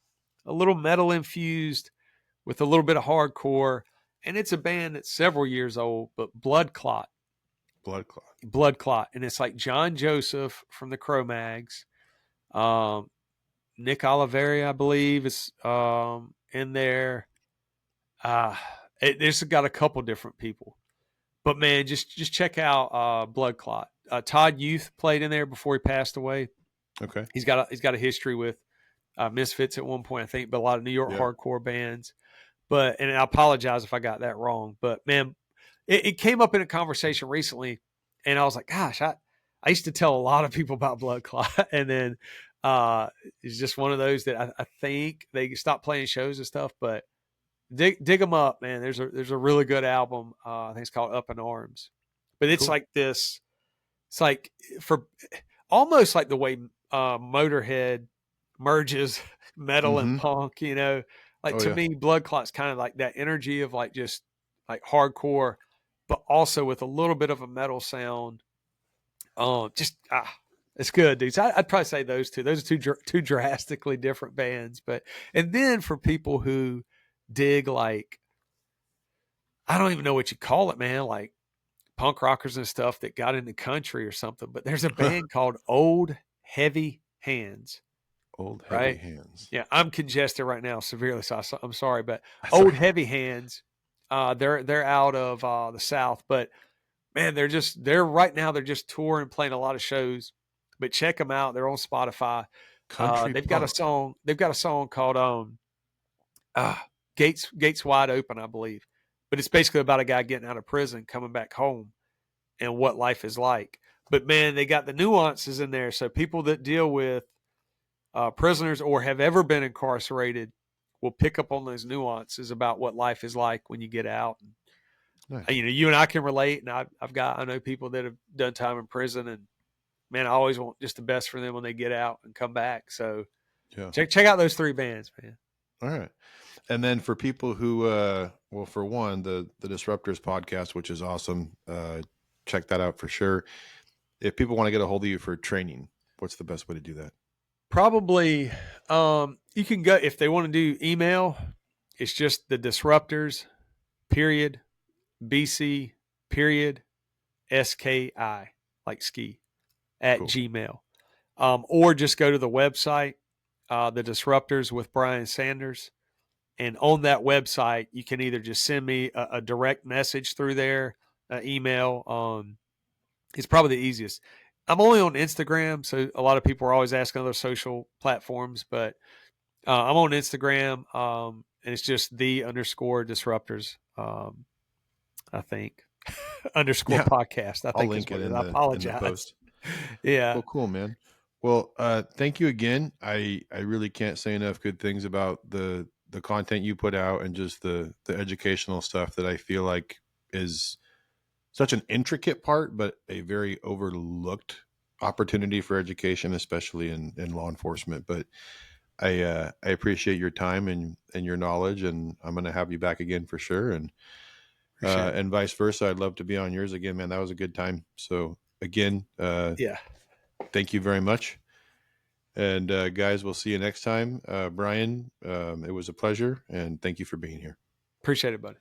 metal infused with a little bit of hardcore. And it's a band that's several years old, but Blood Clot. Blood Clot. And it's like John Joseph from the Cro-Mags. Nick Oliveri, I believe, is in there. It's got a couple different people. But man, just check out Blood Clot. Todd Youth played in there before he passed away. Okay. He's got a history with Misfits at one point, I think, but a lot of New York hardcore bands. And I apologize if I got that wrong. But man, it came up in a conversation recently, and I was like, gosh, I used to tell a lot of people about Blood Clot, and then it's just one of those that I think they stopped playing shows and stuff, but dig them up, man. There's a really good album. I think it's called Up in Arms, but it's like this. It's like for almost like the way Motorhead merges metal and punk. Like to me, Blood Clot's kind of like that energy of like just like hardcore, but also with a little bit of a metal sound. It's good, dudes. I'd probably say those two. Those are two drastically different bands. And then for people who dig like, I don't even know what you call it, man, like punk rockers and stuff that got into country or something. But there's a band called Old Heavy Hands. Old Heavy Hands. Yeah, I'm congested right now severely, so I'm sorry. But That's Old Heavy Hands, they're out of the South, but man, they're right now they're just touring, playing a lot of shows. But check them out; they're on Spotify. They've got a song. They've got a song called Gates Wide Open, I believe. But it's basically about a guy getting out of prison, coming back home, and what life is like. But man, they got the nuances in there. So people that deal with prisoners or have ever been incarcerated will pick up on those nuances about what life is like when you get out. Nice. You and I can relate, and I know people that have done time in prison, and man, I always want just the best for them when they get out and come back. So check out those three bands, man. All right. And then for people who, well, for one, the Disruptors podcast, which is awesome. Check that out for sure. If people want to get a hold of you for training, what's the best way to do that? Probably, you can go, if they want to do email, it's just the Disruptors, period, BC, period, SKI, like ski, at Gmail. Or just go to the website, the Disruptors with Brian Sanders. And on that website, you can either just send me a direct message through there, email. It's probably the easiest. I'm only on Instagram, so a lot of people are always asking other social platforms, but I'm on Instagram, and it's just _Disruptors, I think. _podcast, I think. I'll link it in the, I apologize. In the post. Yeah. Well, cool, man. Well, thank you again. I really can't say enough good things about the content you put out and just the educational stuff that I feel like is such an intricate part, but a very overlooked opportunity for education, especially in law enforcement. But I appreciate your time and your knowledge, and I'm going to have you back again for sure. And vice versa. I'd love to be on yours again, man. That was a good time. So again, thank you very much. And guys, we'll see you next time. Brian, it was a pleasure, and thank you for being here. Appreciate it, buddy.